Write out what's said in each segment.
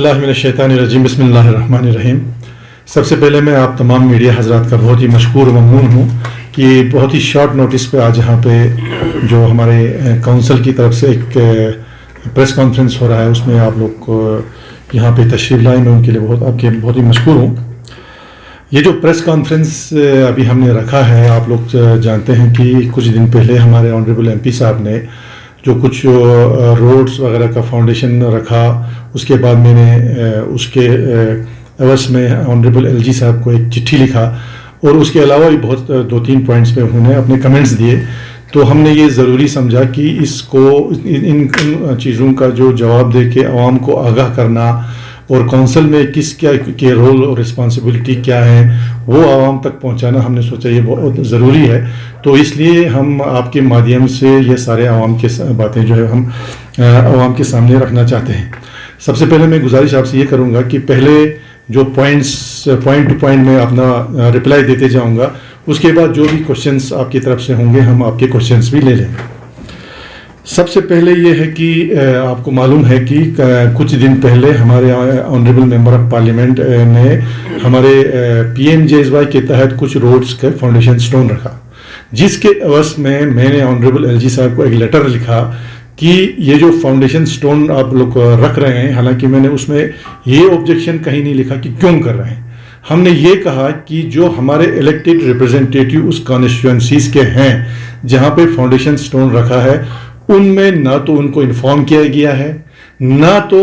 औज़ुबिल्लाहिमिनश्शैतानिर्रजीम बिस्मिल्लाहिर्रहमानिर्रहीम। सबसे पहले मैं आप तमाम मीडिया हज़रात का बहुत ही मशकूर व ममनून हूँ कि बहुत ही शॉर्ट नोटिस पे आज यहाँ पे जो हमारे काउंसिल की तरफ से एक प्रेस कॉन्फ्रेंस हो रहा है उसमें आप लोग को यहाँ पे तशरीफ़ लाए। मैं उनके लिए बहुत ही मशकूर हूँ। ये जो प्रेस कॉन्फ्रेंस अभी हमने रखा है, आप लोग जानते हैं कि कुछ दिन पहले हमारे ऑनरेबल एमपी साहब ने जो कुछ रोड्स वगैरह का फाउंडेशन रखा, उसके बाद मैंने उसके एवज में ऑनरेबल एलजी साहब को एक चिट्ठी लिखा और उसके अलावा भी बहुत 2-3 पॉइंट्स पे उन्होंने अपने कमेंट्स दिए। तो हमने ये ज़रूरी समझा कि इसको इन चीज़ों का जो जवाब दे के आवाम को आगाह करना और काउंसिल में किस क्या के रोल और रिस्पॉन्सिबिलिटी क्या है वो आवाम तक पहुंचाना हमने सोचा ये बहुत ज़रूरी है। तो इसलिए हम आपके माध्यम से ये सारे आवाम के बातें जो है हम आवाम के सामने रखना चाहते हैं। सबसे पहले मैं गुजारिश आपसे ये करूँगा कि पहले जो पॉइंट टू पॉइंट में अपना रिप्लाई देते जाऊँगा, उसके बाद जो भी क्वेश्चंस आपकी तरफ से होंगे हम आपके क्वेश्चंस भी ले लेंगे। सबसे पहले ये है कि आपको मालूम है कि कुछ दिन पहले हमारे ऑनरेबल मेंबर ऑफ पार्लियामेंट ने हमारे PMJSY के तहत कुछ रोड्स का फाउंडेशन स्टोन रखा, जिसके एवज में मैंने ऑनरेबल एलजी साहब को एक लेटर लिखा कि ये जो फाउंडेशन स्टोन आप लोग रख रहे हैं, हालांकि मैंने उसमें ये ऑब्जेक्शन कहीं नहीं लिखा कि क्यों कर रहे हैं। हमने ये कहा कि जो हमारे इलेक्टेड रिप्रेजेंटेटिव उस कॉन्स्टिट्यूएंसीज के हैं जहाँ पे फाउंडेशन स्टोन रखा है, उनमें ना तो उनको इन्फॉर्म किया गया है, ना तो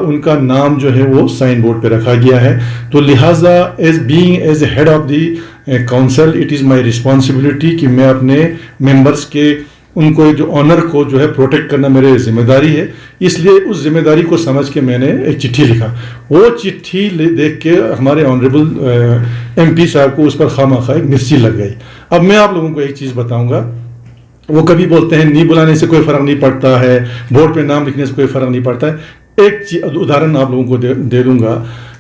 उनका नाम जो है वो साइन बोर्ड पे रखा गया है। तो लिहाजा as head of the council it is my responsibility कि मैं अपने मेंबर्स के उनको जो ऑनर को जो है प्रोटेक्ट करना मेरी जिम्मेदारी है। इसलिए उस जिम्मेदारी को समझ के मैंने एक चिट्ठी लिखा। वो चिट्ठी देख के हमारे ऑनरेबल एमपी साहब को उस पर खामखा एक मिर्ची लग गई। अब मैं आप लोगों को एक चीज़ बताऊंगा, वो कभी बोलते हैं नहीं बुलाने से कोई फ़र्क नहीं पड़ता है, बोर्ड पे नाम लिखने से कोई फ़र्क नहीं पड़ता है। एक उदाहरण आप लोगों को दे दूंगा।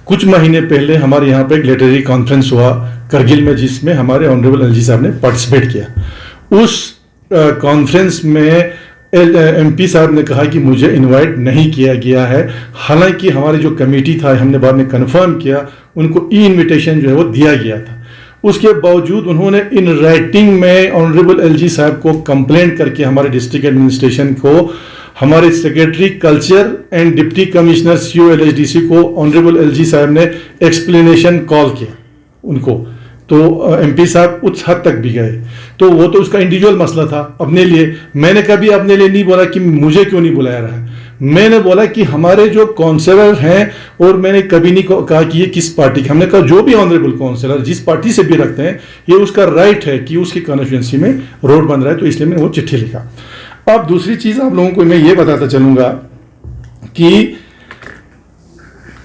कुछ महीने पहले हमारे यहाँ पे एक लिटरेरी कॉन्फ्रेंस हुआ करगिल में, जिसमें हमारे ऑनरेबल एलजी साहब ने पार्टिसिपेट किया। उस कॉन्फ्रेंस में एमपी साहब ने कहा कि मुझे इनवाइट नहीं किया गया है, हालांकि हमारी जो कमेटी था, हमने बाद में कन्फर्म किया, उनको इनविटेशन जो है वो दिया गया था। उसके बावजूद उन्होंने इन राइटिंग में ऑनरेबल एलजी साहब को कंप्लेंट करके हमारे डिस्ट्रिक्ट एडमिनिस्ट्रेशन को, हमारे secretary culture and deputy commissioner CO LHDC को ऑनरेबल एलजी साहब ने एक्सप्लेनेशन कॉल किया उनको। तो एमपी साहब उस हद तक भी गए। तो वो तो उसका इंडिविजुअल मसला था अपने लिए। मैंने कभी अपने लिए नहीं बोला कि मुझे क्यों नहीं बुलाया रहा है। मैंने बोला कि हमारे जो काउंसलर हैं, और मैंने कभी नहीं कहा कि ये किस पार्टी के, हमने कहा जो भी ऑनरेबल काउंसलर जिस पार्टी से भी रखते हैं, ये उसका राइट है कि उसकी कॉन्स्टिट्यूएंसी में रोड बन रहा है। तो इसलिए मैंने वो चिट्ठी लिखा। अब दूसरी चीज़ आप लोगों को मैं ये बताता चलूँगा कि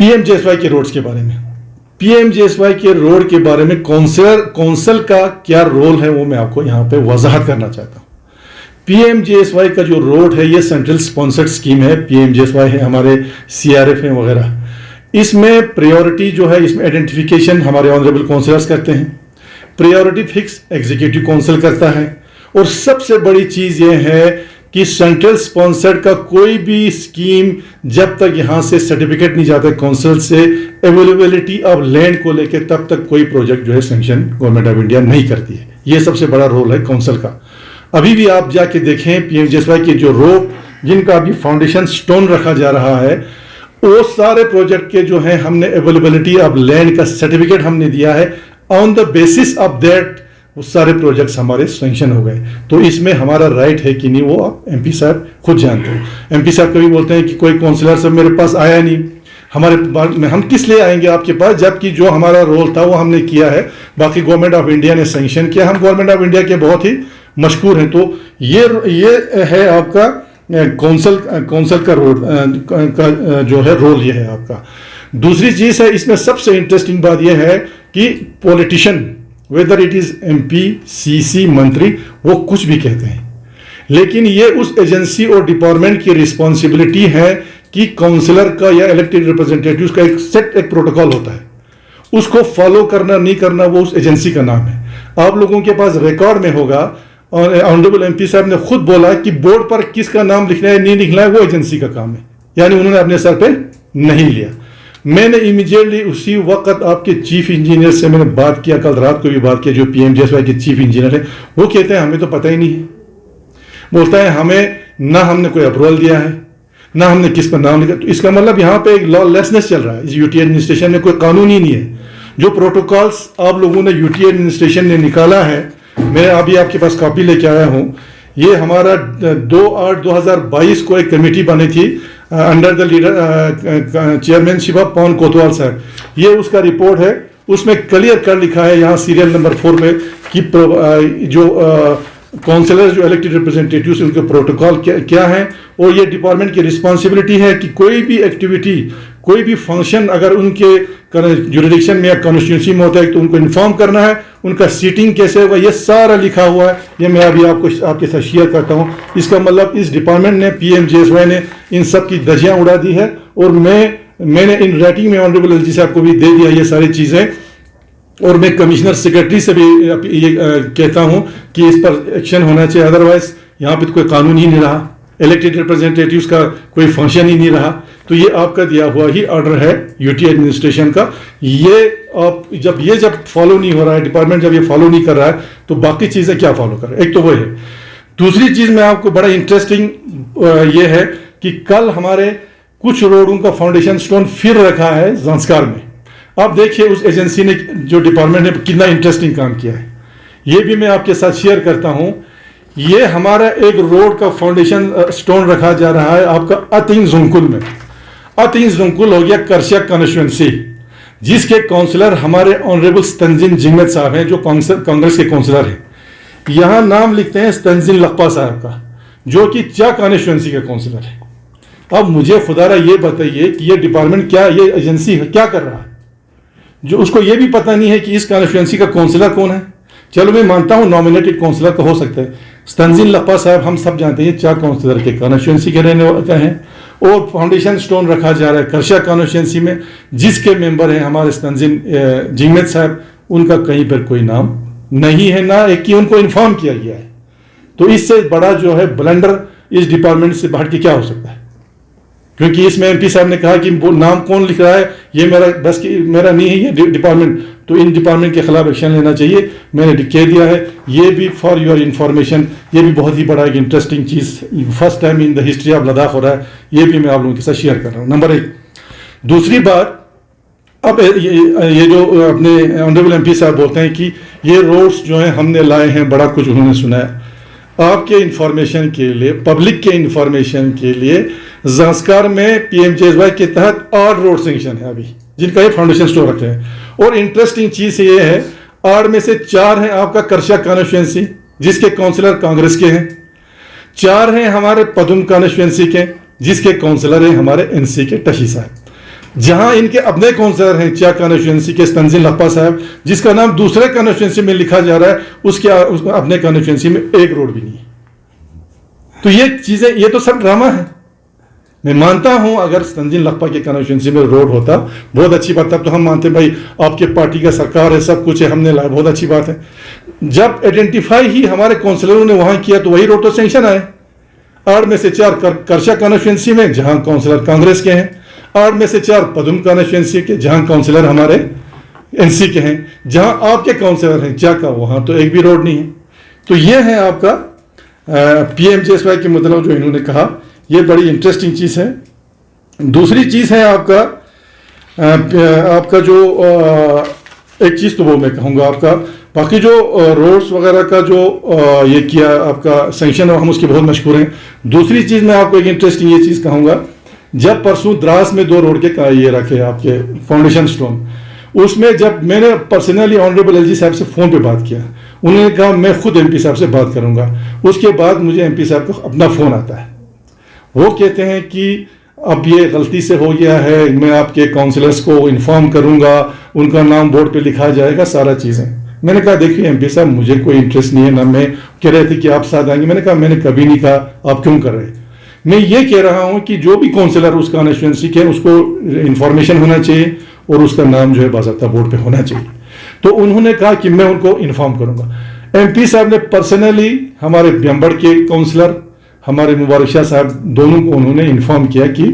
PMJSY के रोड्स के बारे में, PMJSY के रोड के बारे में काउंसिल का क्या रोल है वो मैं आपको यहाँ पे वजाहत करना चाहता हूँ। PMJSY का जो रोड है ये सेंट्रल स्पॉन्सर्ड स्कीम है। PMJSY है, हमारे CRF है वगैरह। इसमें प्रायोरिटी जो है, इसमें आइडेंटिफिकेशन हमारे ऑनरेबल काउंसिलर्स करते हैं, प्रायोरिटी फिक्स एग्जीक्यूटिव काउंसिल करता है, और सबसे बड़ी चीज़ ये है कि सेंट्रल स्पॉन्सर्ड का कोई भी स्कीम जब तक यहाँ से सर्टिफिकेट नहीं जाता काउंसिल से अवेलेबिलिटी ऑफ लैंड को लेकर, तब तक कोई प्रोजेक्ट जो है सैंक्शन गवर्नमेंट ऑफ इंडिया नहीं करती है। ये सबसे बड़ा रोल है काउंसिल का। अभी भी आप जाके देखें PMJSY के जो रोड जिनका अभी फाउंडेशन स्टोन रखा जा रहा है, वो सारे प्रोजेक्ट के जो है हमने अवेलेबिलिटी ऑफ लैंड का सर्टिफिकेट हमने दिया है। On the basis of that वो सारे प्रोजेक्ट्स हमारे सैंक्शन हो गए। तो इसमें हमारा राइट है कि नहीं वो आप एमपी साहब खुद जानते हो। एमपी साहब कभी बोलते हैं कि कोई काउंसलर सब मेरे पास आया नहीं, हमारे पास में हम किस लिए आएंगे आपके पास, जबकि जो हमारा रोल था वो हमने किया है। बाकी गवर्नमेंट ऑफ इंडिया ने सैंक्शन किया, हम गवर्नमेंट ऑफ इंडिया के बहुत ही मशहूर हैं। तो ये है आपका काउंसिल का रोड का जो है रोल, ये है आपका। दूसरी चीज़ है, इसमें सबसे इंटरेस्टिंग बात यह है कि politician whether it is MP, CC, मंत्री, वो कुछ भी कहते हैं, लेकिन ये उस एजेंसी और डिपार्टमेंट की रिस्पॉन्सिबिलिटी है कि काउंसलर का या इलेक्टेड रिप्रेजेंटेटिव्स का एक प्रोटोकॉल होता है, उसको फॉलो करना नहीं करना वो उस एजेंसी का नाम है। आप लोगों के पास रिकॉर्ड में होगा, और ऑनरेबल एमपी साहब ने खुद बोला कि बोर्ड पर किसका नाम लिखना है नहीं लिखना है वो एजेंसी का काम है, यानी उन्होंने अपने सर पे नहीं लिया। मैंने इमीडिएटली उसी वक्त आपके चीफ इंजीनियर से मैंने बात किया, कल रात को भी बात किया, जो पीएमजेएसवाई के चीफ इंजीनियर है। वो कहते हैं हमें तो पता ही नहीं है। बोलता है हमें ना हमने कोई अप्रूवल दिया है, ना हमने किस पर नाम लिखा। तो इसका मतलब यहाँ पे एक लॉलेसनेस चल रहा है इस यूटी एडमिनिस्ट्रेशन में, कोई कानून ही नहीं है। जो प्रोटोकॉल्स आप लोगों ने यूटी एडमिनिस्ट्रेशन ने निकाला है, मैं अभी आपके पास कॉपी लेके आया हूँ। ये हमारा 2/8/2022 को एक कमेटी बनी थी under the leader chairmanship of Pawan Kotwal साहब। ये उसका रिपोर्ट है, उसमें क्लियर कर लिखा है यहाँ सीरियल नंबर 4 में कि जो काउंसलर जो इलेक्टेड रिप्रेजेंटेटिव्स उनके प्रोटोकॉल क्या है, और ये डिपार्टमेंट की रिस्पॉन्सिबिलिटी है कि कोई भी एक्टिविटी, कोई भी फंक्शन अगर उनके जुरिडिक्शन में या कॉन्स्टिट्यूंसी में होता है तो उनको इन्फॉर्म करना है, उनका सीटिंग कैसे होगा, ये सारा लिखा हुआ है। ये मैं अभी आपको आपके साथ शेयर करता हूँ। इसका मतलब इस डिपार्टमेंट ने, पीएमजेएसवाई ने इन सब की धज्जियां उड़ा दी है, और मैंने इन राइटिंग में ऑनरेबल एलजी साहब को भी दे दिया ये सारी चीज़ें। और मैं कमिश्नर सेक्रेटरी से भी ये कहता हूं कि इस पर एक्शन होना चाहिए, अदरवाइज यहाँ पे तो कोई कानून ही नहीं रहा, इलेक्टेड रिप्रेजेंटेटिव्स का कोई फंक्शन ही नहीं रहा। तो ये आपका दिया हुआ ही ऑर्डर है यूटी एडमिनिस्ट्रेशन का। ये आप जब फॉलो नहीं हो रहा है, डिपार्टमेंट जब ये फॉलो नहीं कर रहा है, तो बाकी चीज़ें क्या फॉलो कर रहे हैं? एक तो वो है। दूसरी चीज़ में आपको बड़ा इंटरेस्टिंग ये है कि कल हमारे कुछ रोडों का फाउंडेशन स्टोन फिर रखा है ज़ांस्कार में। आप देखिए उस एजेंसी ने, जो डिपार्टमेंट ने कितना इंटरेस्टिंग काम किया है, ये भी मैं आपके साथ शेयर करता हूं। ये हमारा एक रोड का फाउंडेशन स्टोन रखा जा रहा है आपका अतिंग जुंकुल में। अतिंग जुंकुल हो गया करशिया कॉन्स्टिट्यूंसी, जिसके काउंसलर हमारे ऑनरेबल तंजीन जिगमत साहब हैं, जो कांग्रेस के काउंसलर हैं। यहां नाम लिखते हैं तंजीन लकपा साहब का, जो कि चा कॉन्स्टिट्यूंसी के काउंसलर है। अब मुझे खुदारा ये बताइए कि ये डिपार्टमेंत क्या, ये एजेंसी क्या कर रहा है, जो उसको ये भी पता नहीं है कि इस कॉन्स्टिट्यूंसी का काउंसलर कौन है। चलो मैं मानता हूं नॉमिनेटेड काउंसलर का हो सकता है। तंजीन लकपा साहब हम सब जानते हैं चार काउंसलर के कॉन्स्टिट्यूंसी के रहने वाले हैं, और फाउंडेशन स्टोन रखा जा रहा है करशा कॉन्स्टिट्यूंसी में, जिसके मेंबर हैं हमारे तंजीन जिगमत साहब। उनका कहीं पर कोई नाम नहीं है, ना एक कि उनको इन्फॉर्म किया गया है। तो इससे बड़ा जो है ब्लंडर इस डिपार्टमेंट से बाहर के क्या हो सकता है? क्योंकि इसमें एमपी साहब ने कहा कि वो नाम कौन लिख रहा है ये मेरा नहीं है, ये डिपार्टमेंट, तो इन डिपार्टमेंट के खिलाफ एक्शन लेना चाहिए। मैंने कह दिया है। ये भी फॉर योर इंफॉर्मेशन, ये भी बहुत ही बड़ा एक interesting cheese first time in the history of Ladakh हो रहा है। ये भी मैं आप लोगों के साथ शेयर कर रहा हूँ। नंबर 1। दूसरी बात, अब ये जो अपने ऑनरेबल एमपी साहब बोलते हैं कि ये रोड्स जो हैं हमने लाए हैं, बड़ा कुछ उन्होंने सुना है। आपके इंफॉर्मेशन के लिए, पब्लिक के इंफॉर्मेशन के लिए, ज़ांस्कार में पीएमजेएसवाई के तहत 8 रोड सेंक्शन है अभी, जिनका ये फाउंडेशन स्टोर रखते हैं। और इंटरेस्टिंग चीज़ ये है, 8 में से 4 हैं आपका करशा कॉन्स्टिट्यूंसी, जिसके काउंसलर कांग्रेस के हैं। 4 हैं हमारे पदुम कॉन्स्टिट्यूंसी के, जिसके काउंसलर हैं हमारे एनसी के टशी साहब। जहां इनके अपने काउंसलर हैं चा कॉन्स्टिट्यूंसी के तंजीन लकपा साहब, जिसका नाम दूसरे कॉन्स्टिट्यूंसी में लिखा जा रहा है, उसके अपने कॉन्स्टिट्यूंसी में एक रोड भी नहीं है। तो ये चीजें, ये तो सब ड्रामा है। मैं मानता हूं अगर तंजीन लकपा के कॉन्स्टिट्यूंसी में रोड होता, बहुत अच्छी बात, तब तो हम मानते भाई आपके पार्टी का सरकार है, सब कुछ है, हमने लाया, बहुत अच्छी बात है। जब आइडेंटिफाई ही हमारे काउंसलरों ने वहां किया तो वही रोड तो सेंक्शन आए। 8 में से 4 करशा कॉन्स्टिट्यूंसी में, जहां काउंसलर कांग्रेस के हैं। 8 में से 4 पदुम कॉन्स्टिट्यूंसी के, जहां काउंसलर हमारे एनसी के हैं। जहां आपके काउंसलर हैं चा का, वहां तो एक भी रोड नहीं है। तो ये है आपका पीएमजेएसवाई के मतलब जो इन्होंने कहा, ये बड़ी इंटरेस्टिंग चीज़ है। दूसरी चीज़ है आपका जो एक चीज़ तो वो मैं कहूँगा आपका, बाकी जो रोड्स वगैरह का जो ये किया आपका सेंक्शन, हम उसके बहुत मशहूर हैं। दूसरी चीज़ मैं आपको एक इंटरेस्टिंग ये चीज़ कहूँगा, जब परसों द्रास में 2 रोड के ये रखे आपके फाउंडेशन स्टोन, उसमें जब मैंने पर्सनली ऑनरेबल एलजी साहब से फ़ोन पे बात किया, उन्होंने कहा मैं खुद एमपी साहब से बात करूँगा। उसके बाद मुझे एमपी साहब का अपना फ़ोन आता है, वो कहते हैं कि अब ये गलती से हो गया है, मैं आपके काउंसलर्स को इन्फॉर्म करूँगा, उनका नाम बोर्ड पे लिखा जाएगा, सारा चीज़ें। मैंने कहा देखिए एमपी साहब, मुझे कोई इंटरेस्ट नहीं है, ना मैं कह रहे थे कि आप साथ आएंगे। मैंने कहा मैंने कभी नहीं कहा, आप क्यों कर रहे हैं? मैं ये कह रहा हूँ कि जो भी काउंसलर उस कॉन्स्टिट्यूंसी के, उसको इन्फॉर्मेशन होना चाहिए और उसका नाम जो है बाज़ाब्ता बोर्ड पे होना चाहिए। तो उन्होंने कहा कि मैं उनको इन्फॉर्म करूँगा। एमपी साहब ने पर्सनली हमारे ब्यम्बड़ के काउंसलर, हमारे मुबारक शाह साहब, दोनों को उन्होंने इन्फॉर्म किया कि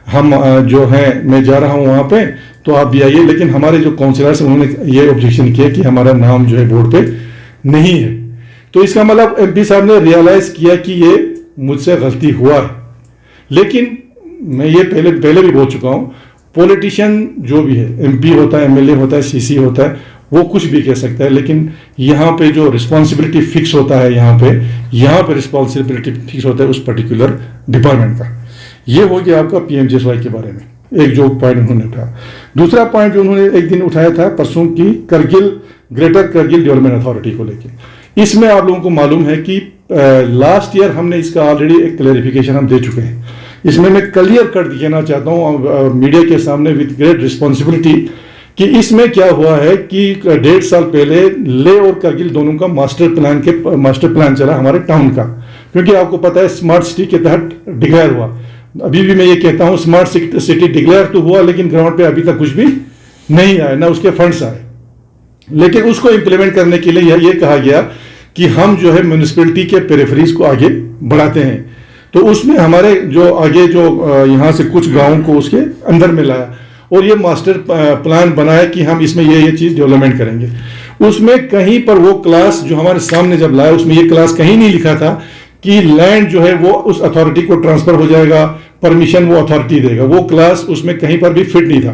हम जो है मैं जा रहा हूँ वहाँ पे, तो आप भी आइए। लेकिन हमारे जो काउंसलर्स उन्होंने ये ऑब्जेक्शन किया कि हमारा नाम जो है बोर्ड पे नहीं है। तो इसका मतलब एमपी साहब ने रियलाइज किया कि ये मुझसे गलती हुआ है। लेकिन मैं ये पहले भी बोल चुका हूँ, पॉलिटिशियन जो भी है, एमपी होता है, एमएलए होता है, सीसी होता है, वो कुछ भी कह सकता है, लेकिन यहाँ पे जो रिस्पॉन्सिबिलिटी फिक्स होता है, यहाँ पे रिस्पॉन्सिबिलिटी फिक्स होता है उस पर्टिकुलर डिपार्टमेंट का। ये हो गया आपका पीएमजीएसवाई के बारे में, एक जो पॉइंट उन्होंने उठाया। दूसरा पॉइंट जो उन्होंने एक दिन उठाया था परसों की ग्रेटर करगिल डेवलपमेंट अथॉरिटी को लेकर। इसमें आप लोगों को मालूम है कि लास्ट ईयर हमने इसका ऑलरेडी एक क्लैरिफिकेशन हम दे चुके हैं। इसमें मैं क्लियर कर देना चाहता हूँ मीडिया के सामने विद ग्रेट रिस्पॉन्सिबिलिटी कि इसमें क्या हुआ है कि 1.5 साल पहले लेह और करगिल दोनों का मास्टर प्लान चला हमारे टाउन का, क्योंकि आपको पता है स्मार्ट सिटी के तहत डिक्लेयर हुआ। अभी भी मैं ये कहता हूँ स्मार्ट सिटी डिक्लेयर तो हुआ, लेकिन ग्राउंड पे अभी तक कुछ भी नहीं आया, ना उसके फंड्स आए। लेकिन उसको इम्प्लीमेंट करने के लिए ये कहा गया कि हम जो है म्यूनिसिपैलिटी के पेरिफेरीज को आगे बढ़ाते हैं। तो उसमें हमारे जो आगे जो यहाँ से कुछ गाँव को उसके अंदर में लाया और ये मास्टर प्लान बनाया कि हम इसमें ये चीज़ डेवलपमेंट करेंगे। उसमें कहीं पर वो क्लास जो हमारे सामने जब लाया, उसमें ये क्लास कहीं नहीं लिखा था कि लैंड जो है वो उस अथॉरिटी को ट्रांसफर हो जाएगा, परमिशन वो अथॉरिटी देगा। वो क्लास उसमें कहीं पर भी फिट नहीं था,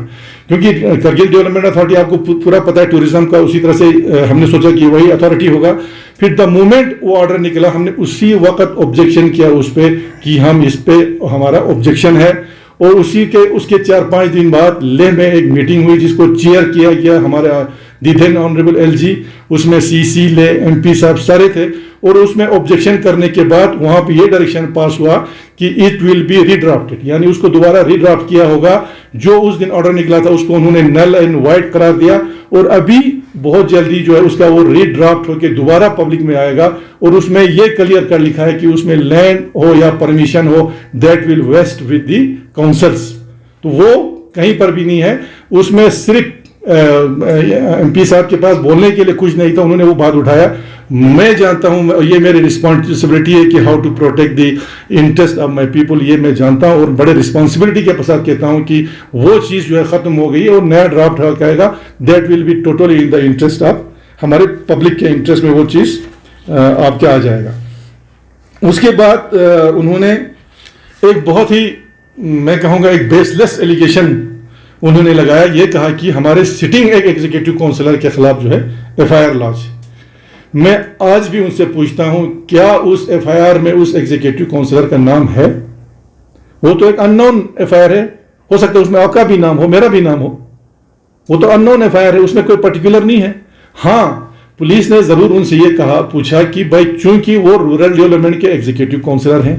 क्योंकि करगिल डेवलपमेंट अथॉरिटी आपको पूरा पता है टूरिज्म का, उसी तरह से हमने सोचा कि वही अथॉरिटी होगा। फिर द मोमेंट वो ऑर्डर निकला, हमने उसी वक्त ऑब्जेक्शन किया उस पर कि हम इस पे हमारा ऑब्जेक्शन है। और उसके 4-5 दिन बाद लेह में एक मीटिंग हुई जिसको चेयर किया गया हमारा दी देन ऑनरेबल एलजी, उसमें सीसी ले एमपी साहब सारे थे। और उसमें ऑब्जेक्शन करने के बाद वहां पे ये डायरेक्शन पास हुआ कि इट विल बी रीड्राफ्टेड, यानी उसको दोबारा रीड्राफ्ट किया होगा। जो उस दिन ऑर्डर निकला था उसको उन्होंने नल एंड वाइट करार दिया और अभी बहुत जल्दी जो है उसका वो रीड्राफ्ट होकर दोबारा पब्लिक में आएगा। और उसमें ये क्लियर कर लिखा है कि उसमें लैंड हो या परमिशन हो, that will vest with the councils. तो वो कहीं पर भी नहीं है, उसमें सिर्फ एमपी साहब के पास बोलने के लिए कुछ नहीं था, उन्होंने वो बात उठाया। मैं जानता हूं, ये मेरी रिस्पॉन्सिबिलिटी है कि how to protect the interest of my people, ये मैं जानता हूं और बड़े रिस्पॉन्सिबिलिटी के साथ कहता हूं कि वो चीज़ जो है ख़त्म हो गई है और नया ड्राफ्ट आएगा, that will be totally in the interest of हमारे पब्लिक के इंटरेस्ट में वो चीज़ आपके आ जाएगा। उसके बाद उन्होंने एक बहुत ही, मैं कहूँगा एक बेसलेस एलिगेशन उन्होंने लगाया। ये कहा कि हमारे सिटिंग एक एग्जीक्यूटिव काउंसिलर के खिलाफ जो है एफआईआर लॉन्च। मैं आज भी उनसे पूछता हूं क्या उस एफआईआर में उस एग्जीक्यूटिव काउंसिलर का नाम है? वो तो एक अननोन एफआईआर है, हो सकता है उसमें आपका भी नाम हो, मेरा भी नाम हो, वो तो अननोन एफआईआर है, उसमें कोई पर्टिकुलर नहीं है। हाँ, पुलिस ने जरूर उनसे ये पूछा कि भाई चूंकि वो रूरल डेवलपमेंट के एग्जीक्यूटिव काउंसिलर हैं,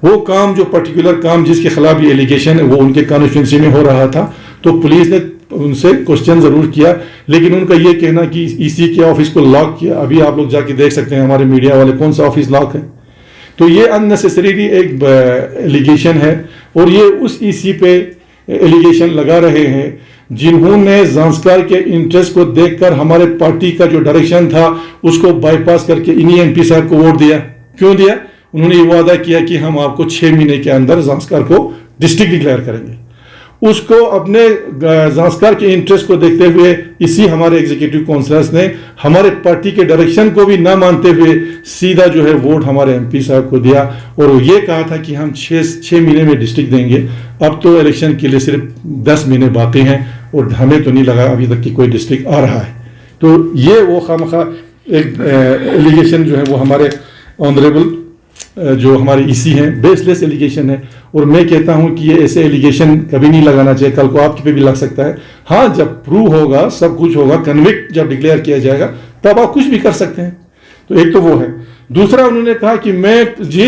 वो काम जो पर्टिकुलर काम जिसके खिलाफ ये एलिगेशन है वो उनके कॉन्स्टिट्यूंसी में हो रहा था, तो पुलिस ने उनसे क्वेश्चन जरूर किया। लेकिन उनका ये कहना कि ईसी के ऑफिस को लॉक किया, अभी आप लोग जाके देख सकते हैं हमारे मीडिया वाले कौन सा ऑफिस लॉक है। तो ये अननेसेसरीली एक एलिगेशन है और ये उस ईसी पे एलिगेशन लगा रहे हैं जिन्होंने ज़ांस्कार के इंटरेस्ट को देखकर हमारे पार्टी का जो डायरेक्शन था उसको बाईपास करके इन्हीं एमपी साहब को वोट दिया। क्यों दिया? उन्होंने ये वादा किया कि हम आपको 6 महीने के अंदर ज़ांस्कार को डिस्ट्रिक्ट डिक्लेयर करेंगे। उसको अपने ज़ांस्कार के इंटरेस्ट को देखते हुए इसी हमारे एग्जीक्यूटिव काउंसिलर्स ने हमारे पार्टी के डायरेक्शन को भी ना मानते हुए सीधा जो है वोट हमारे एमपी साहब को दिया और ये कहा था कि हम 6 महीने में डिस्ट्रिक्ट देंगे। अब तो इलेक्शन के लिए सिर्फ 10 महीने बाकी हैं और हमें तो नहीं लगा अभी तक कि कोई डिस्ट्रिक्ट आ रहा है। तो ये वो खामखा एक एलिगेशन जो है वो हमारे ऑनरेबल जो हमारे ईसी हैं बेसलेस एलिगेशन है और मैं कहता हूं कि ये ऐसे एलिगेशन कभी नहीं लगाना चाहिए, कल को आपके पे भी लग सकता है। हाँ, जब प्रूव होगा, सब कुछ होगा, कन्विक्ट जब डिक्लेयर किया जाएगा तब आप कुछ भी कर सकते हैं। तो एक तो वो है। दूसरा उन्होंने कहा कि मैं जी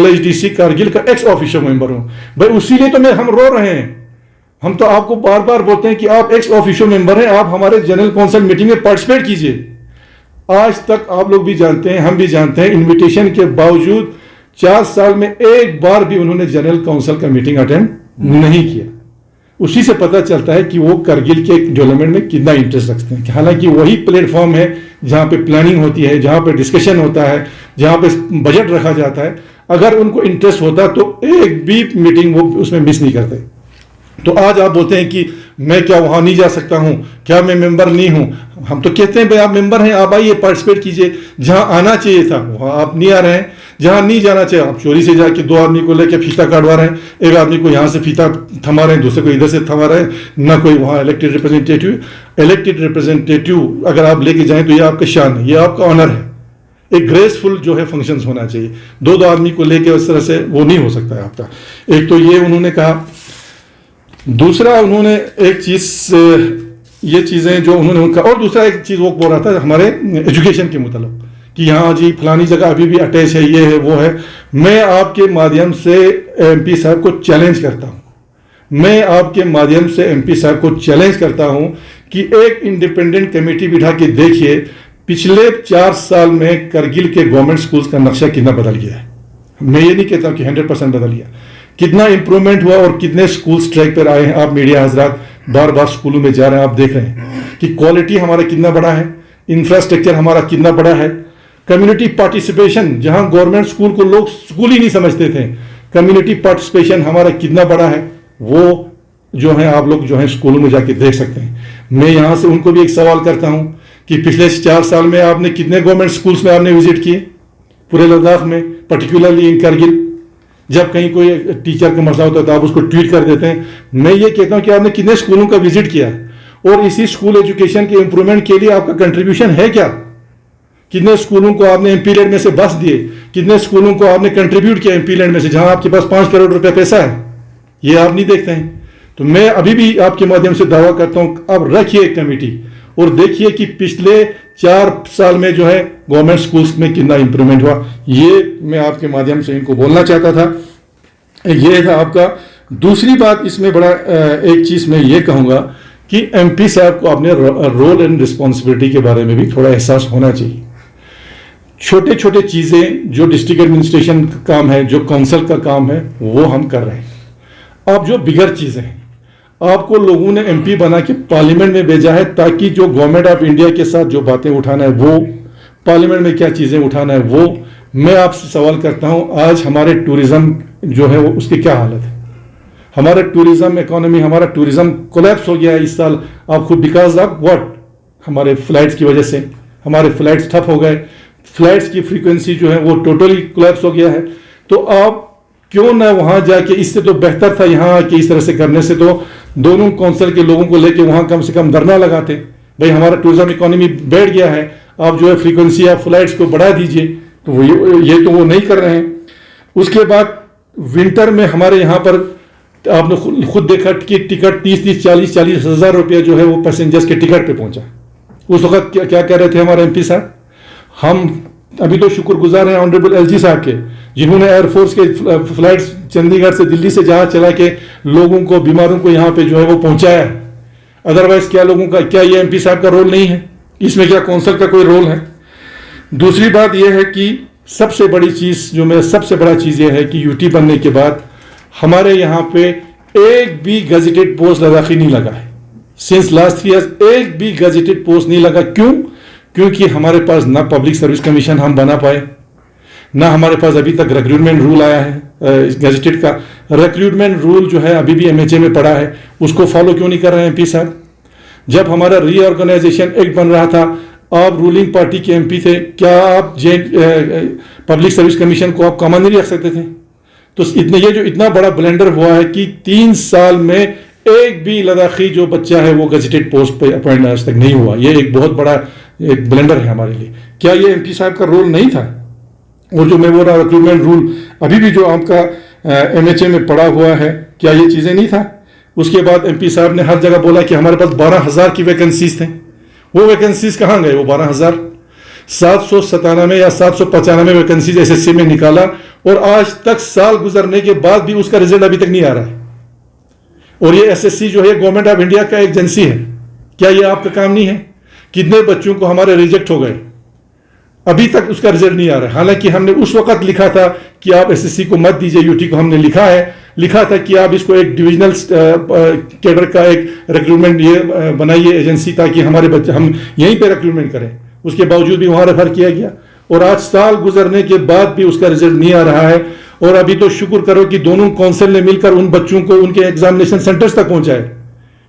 LHDC कारगिल का एक्स ऑफिशियल मेंबर हूं। भाई उसी लिए तो हम रो रहे हैं। हम तो आपको बार बार बोलते हैं कि आप एक्स ऑफिशियल मेंबर हैं, आप हमारे जनरल काउंसिल मीटिंग में पार्टिसिपेट कीजिए। आज तक आप लोग भी जानते हैं, हम भी जानते हैं, इनविटेशन के बावजूद 4 साल में एक बार भी उन्होंने जनरल काउंसिल का मीटिंग अटेंड नहीं किया। उसी से पता चलता है कि वो करगिल के डेवलपमेंट में कितना इंटरेस्ट रखते हैं। हालांकि वही प्लेटफॉर्म है जहां पे प्लानिंग होती है, जहां पे डिस्कशन होता है, जहां पे बजट रखा जाता है। अगर उनको इंटरेस्ट होता तो एक भी मीटिंग वो उसमें मिस नहीं करते। तो आज आप बोलते हैं कि मैं क्या वहां नहीं जा सकता हूं, क्या मैं मेंबर नहीं हूं? हम तो कहते हैं भाई आप मेंबर हैं, आप आइए पार्टिसिपेट कीजिए। जहां आना चाहिए था वहां आप नहीं आ रहे हैं, जहां नहीं जाना चाहिए आप चोरी से जाके 2 आदमी को लेकर फीता काटवा रहे हैं, एक आदमी को यहां से फीता थमा रहे हैं, दूसरे को इधर से थमा रहे हैं। ना कोई वहां इलेक्टेड रिप्रेजेंटेटिव अगर आप लेके जाएं तो ये आपका शान है, ये आपका ऑनर है। एक ग्रेसफुल जो है फंक्शंस होना चाहिए, 2 आदमी को लेके उस तरह से वो नहीं हो सकता है आपका। एक तो ये उन्होंने कहा। दूसरा उन्होंने एक चीज, ये चीजें जो उन्होंने उनका, और दूसरा एक चीज वो बोल रहा था हमारे एजुकेशन के मुताबिक कि यहाँ जी फलानी जगह अभी भी अटैच है, ये है वो है। मैं आपके माध्यम से एमपी साहब को चैलेंज करता हूँ, मैं आपके माध्यम से एमपी साहब को चैलेंज करता हूँ कि एक इंडिपेंडेंट कमेटी बिठा के देखिए पिछले 4 साल में करगिल के गवर्नमेंट स्कूल्स का नक्शा कितना बदल गया है। मैं ये नहीं कहता कि 100% बदल गया, कितना इंप्रूवमेंट हुआ और कितने स्कूल्स ट्रैक पर आए हैं। आप मीडिया हजरात बार बार स्कूलों में जा रहे हैं, आप देख रहे हैं कि क्वालिटी हमारा कितना बड़ा है, इंफ्रास्ट्रक्चर हमारा कितना बड़ा है, कम्युनिटी पार्टिसिपेशन, जहां गवर्नमेंट स्कूल को लोग स्कूल ही नहीं समझते थे, कम्युनिटी पार्टिसिपेशन हमारा कितना बड़ा है, वो जो है आप लोग जो है स्कूलों में जाके देख सकते हैं। मैं यहां से उनको भी एक सवाल करता हूं कि पिछले 4 साल में आपने कितने गवर्नमेंट स्कूल्स में आपने विजिट किए पूरे लद्दाख में, पर्टिकुलरली इन करगिल? जब कहीं कोई टीचर का मसला होता है तो आप उसको ट्वीट कर देते हैं। मैं ये कहता हूं कि आपने कितने स्कूलों का विजिट किया और इसी स्कूल एजुकेशन के इंप्रूवमेंट के लिए आपका कंट्रीब्यूशन है क्या? कितने स्कूलों को आपने एमपी लैंड में से बस दिए, कितने स्कूलों को आपने कंट्रीब्यूट किया एमपी लैंड में से, जहां आपके पास 5 करोड़ रुपए पैसा है? ये आप नहीं देखते हैं। तो मैं अभी भी आपके माध्यम से दावा करता हूं, अब रखिए एक कमेटी और देखिए कि पिछले 4 साल में जो है गवर्नमेंट स्कूल्स में कितना इंप्रूवमेंट हुआ। ये मैं आपके माध्यम से इनको बोलना चाहता था। ये था आपका। दूसरी बात इसमें बड़ा एक चीज मैं ये कहूंगा कि एमपी साहब को अपने रोल एंड रिस्पॉन्सिबिलिटी के बारे में भी थोड़ा एहसास होना चाहिए। छोटे छोटे चीजें जो डिस्ट्रिक्ट एडमिनिस्ट्रेशन का काम है, जो काउंसिल का काम है, वो हम कर रहे हैं। अब जो बिगर चीजें हैं, आपको लोगों ने एमपी बना के पार्लियामेंट में भेजा है ताकि जो गवर्नमेंट ऑफ इंडिया के साथ जो बातें उठाना है वो, पार्लियामेंट में क्या चीजें उठाना है वो। मैं आपसे सवाल करता हूं, आज हमारे टूरिज्म जो है वो उसकी क्या हालत है? हमारा टूरिज्म इकोनॉमी, हमारा टूरिज्म कोलैप्स हो गया है इस साल। आप खुद बिकॉज ऑफ व्हाट? हमारे फ्लाइट्स की वजह से हमारे फ्लाइट्स ठप हो गए, फ्लाइट्स की फ्रीक्वेंसी जो है वो टोटली कोलैप्स हो गया है। तो आप क्यों ना वहां जाके, इससे तो बेहतर था यहाँ के इस तरह से करने से तो दोनों काउंसिल के लोगों को लेके वहां कम से कम धरना लगाते, भाई हमारा टूरिज्म इकोनॉमी बैठ गया है, आप जो है फ्रीक्वेंसी ऑफ फ्लाइट्स को बढ़ा दीजिए। तो ये तो वो नहीं कर रहे हैं। उसके बाद विंटर में हमारे यहाँ पर आपने खुद देखा कि टिकट 30-40 हजार रुपया जो है वो पैसेंजर्स के टिकट पे पहुंचा। उस वक्त क्या कह रहे थे हमारे एमपी साहब? हम अभी तो शुक्रगुजार हैं ऑनरेबल एलजी साहब के, जिन्होंने एयरफोर्स के फ्लाइट्स चंडीगढ़ से दिल्ली से जहाज चला के लोगों को, बीमारों को यहाँ पे जो है वो पहुंचाया। अदरवाइज क्या लोगों का, क्या ये एमपी साहब का रोल नहीं है इसमें? क्या काउंसिल का कोई रोल है? दूसरी बात यह है कि सबसे बड़ी चीज जो मेरा सबसे बड़ा चीज यह है कि यूटी बनने के बाद हमारे यहाँ पे एक भी गजेटेड पोस्ट लद्दाखी नहीं लगा है। सिंस लास्ट 3 ईयर्स एक भी गजेटेड पोस्ट नहीं लगा। क्यों? क्योंकि हमारे पास ना पब्लिक सर्विस कमीशन हम बना पाए, ना हमारे पास अभी तक रिक्रूटमेंट रूल आया है गजेटेड का। रिक्रूटमेंट रूल जो है अभी भी एमएचए में पड़ा है, उसको फॉलो क्यों नहीं कर रहे हैं एमपी साहब? जब हमारा रीऑर्गेनाइजेशन एक्ट बन रहा था, आप रूलिंग पार्टी के एमपी थे, क्या आप पब्लिक सर्विस कमीशन को आप कमान नहीं रख सकते थे? तो ये जो इतना बड़ा ब्लेंडर हुआ है कि 3 साल में एक भी लद्दाखी जो बच्चा है वो गजेटेड पोस्ट पे अपॉइंट आज तक नहीं हुआ। ये एक बहुत बड़ा एक ब्लेंडर है हमारे लिए। क्या ये एमपी साहब का रोल नहीं था? और जो मैं बोल रहा रिक्रूटमेंट रूल अभी भी जो आपका एमएचए में पड़ा हुआ है, क्या ये चीजें नहीं था? उसके बाद एमपी साहब ने हर जगह बोला कि हमारे पास 12,000 की वैकेंसीज थे। वो वैकेंसीज कहाँ गए? वो 12,000 797 या 795 वैकेंसीज एसएससी में निकाला और आज तक साल गुजरने के बाद भी उसका रिजल्ट अभी तक नहीं आ रहा है। और ये एसएससी जो है गवर्नमेंट ऑफ इंडिया का एजेंसी है, क्या ये आपका काम नहीं है? कितने बच्चों को हमारे रिजेक्ट हो गए, अभी तक उसका रिजल्ट नहीं आ रहा है। हालांकि हमने उस वक्त लिखा था कि आप एसएससी को मत दीजिए, यूटी को हमने लिखा था कि आप इसको एक डिविजनल कैडर का एक रिक्रूटमेंट ये बनाइए एजेंसी, ताकि हमारे बच्चे हम यहीं पे रिक्रूटमेंट करें। उसके बावजूद भी वहां रेफर किया गया और आज साल गुजरने के बाद भी उसका रिजल्ट नहीं आ रहा है। और अभी तो शुक्र करो कि दोनों काउंसिल ने मिलकर उन बच्चों को उनके एग्जामिनेशन सेंटर्स तक पहुंचाए,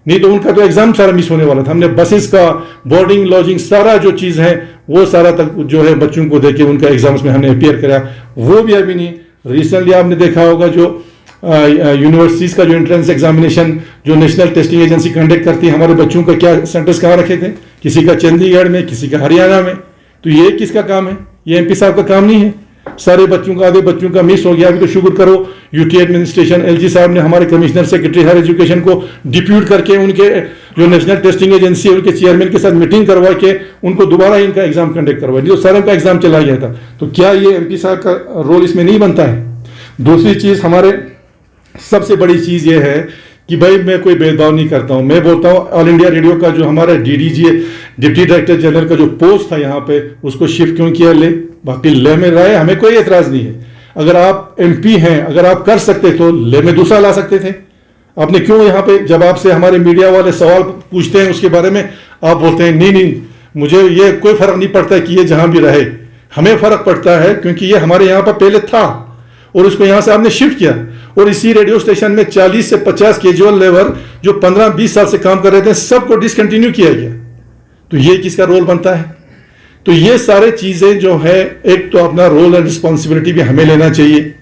नहीं तो उनका तो एग्जाम सारा मिस होने वाला था। हमने बसेस का, बोर्डिंग, लॉजिंग, सारा जो चीज़ है वो सारा तक जो है बच्चों को देके उनका एग्जाम्स में हमने अपियर कराया, वो भी अभी नहीं। रिसेंटली आपने देखा होगा जो यूनिवर्सिटीज़ का जो एंट्रेंस एग्जामिनेशन जो नेशनल टेस्टिंग एजेंसी कंडक्ट करती है, हमारे बच्चों का क्या सेंटर्स कहाँ रखे थे, किसी का चंडीगढ़ में, किसी का हरियाणा में। तो ये किसका काम है? ये एमपी साहब का काम नहीं है। सारे बच्चों का, आधे बच्चों का मिस हो गया। अभी तो शुक्र करो यूटी एडमिनिस्ट्रेशन, एलजी साहब ने हमारे कमिश्नर सेक्रेटरी हायर एजुकेशन को डिप्यूट करके उनके जो नेशनल टेस्टिंग एजेंसी है उनके चेयरमैन के साथ मीटिंग करवा के उनको दोबारा इनका एग्जाम कंडक्ट करवाया, जो सारा का एग्जाम चला गया था। तो क्या ये एमपी साहब का रोल इसमें नहीं बनता है? दूसरी चीज, हमारे सबसे बड़ी चीज ये है कि भाई मैं कोई भेदभाव नहीं करता हूं। मैं बोलता हूं ऑल इंडिया रेडियो का जो हमारा डीडीजी, डिप्टी डायरेक्टर जनरल का जो पोस्ट था यहाँ पे, उसको शिफ्ट क्यों किया ले? बाकी ले में रहे, हमें कोई एतराज नहीं है। अगर आप एमपी हैं, अगर आप कर सकते तो ले में दूसरा ला सकते थे। आपने क्यों यहाँ पे, जब आपसे हमारे मीडिया वाले सवाल पूछते हैं उसके बारे में, आप बोलते हैं नहीं नहीं मुझे ये कोई फर्क नहीं पड़ता कि ये जहां भी रहे। हमें फर्क पड़ता है क्योंकि ये हमारे यहाँ पर पहले था और उसको यहाँ से आपने शिफ्ट किया। और इसी रेडियो स्टेशन में 40 से 50 कैजुअल लेबर जो 15-20 साल से काम कर रहे थे, सबको डिसकंटिन्यू किया गया। तो ये किसका रोल बनता है? तो ये सारे चीजें जो है, एक तो अपना रोल एंड रिस्पॉन्सिबिलिटी भी हमें लेना चाहिए।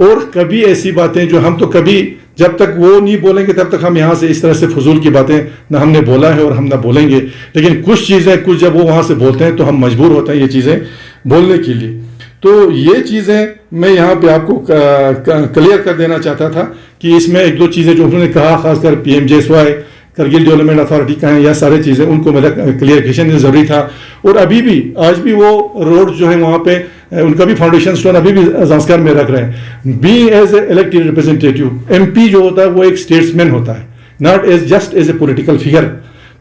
और कभी ऐसी बातें जो हम तो कभी, जब तक वो नहीं बोलेंगे तब तक हम यहाँ से इस तरह से फजूल की बातें ना हमने बोला है और हम ना बोलेंगे। लेकिन कुछ चीजें, कुछ जब वो वहां से बोलते हैं तो हम मजबूर होते हैं ये चीजें बोलने के लिए। तो ये चीजें मैं यहाँ पे आपको क्लियर कर देना चाहता था कि इसमें एक दो चीजें जो उन्होंने कहा, खासकर पीएमजेएसवाई, करगिल डेवलपमेंट अथॉरिटी का है, या सारे चीजें उनको मेरा क्लियरिफिकेशन जरूरी था। और अभी भी, आज भी वो रोड जो है वहां पे उनका भी फाउंडेशन स्टोन अभी भी संस्कार में रख रहे हैं। Be as a elected representative, MP जो होता है वो एक स्टेट्समैन होता है, not as just as a political figure.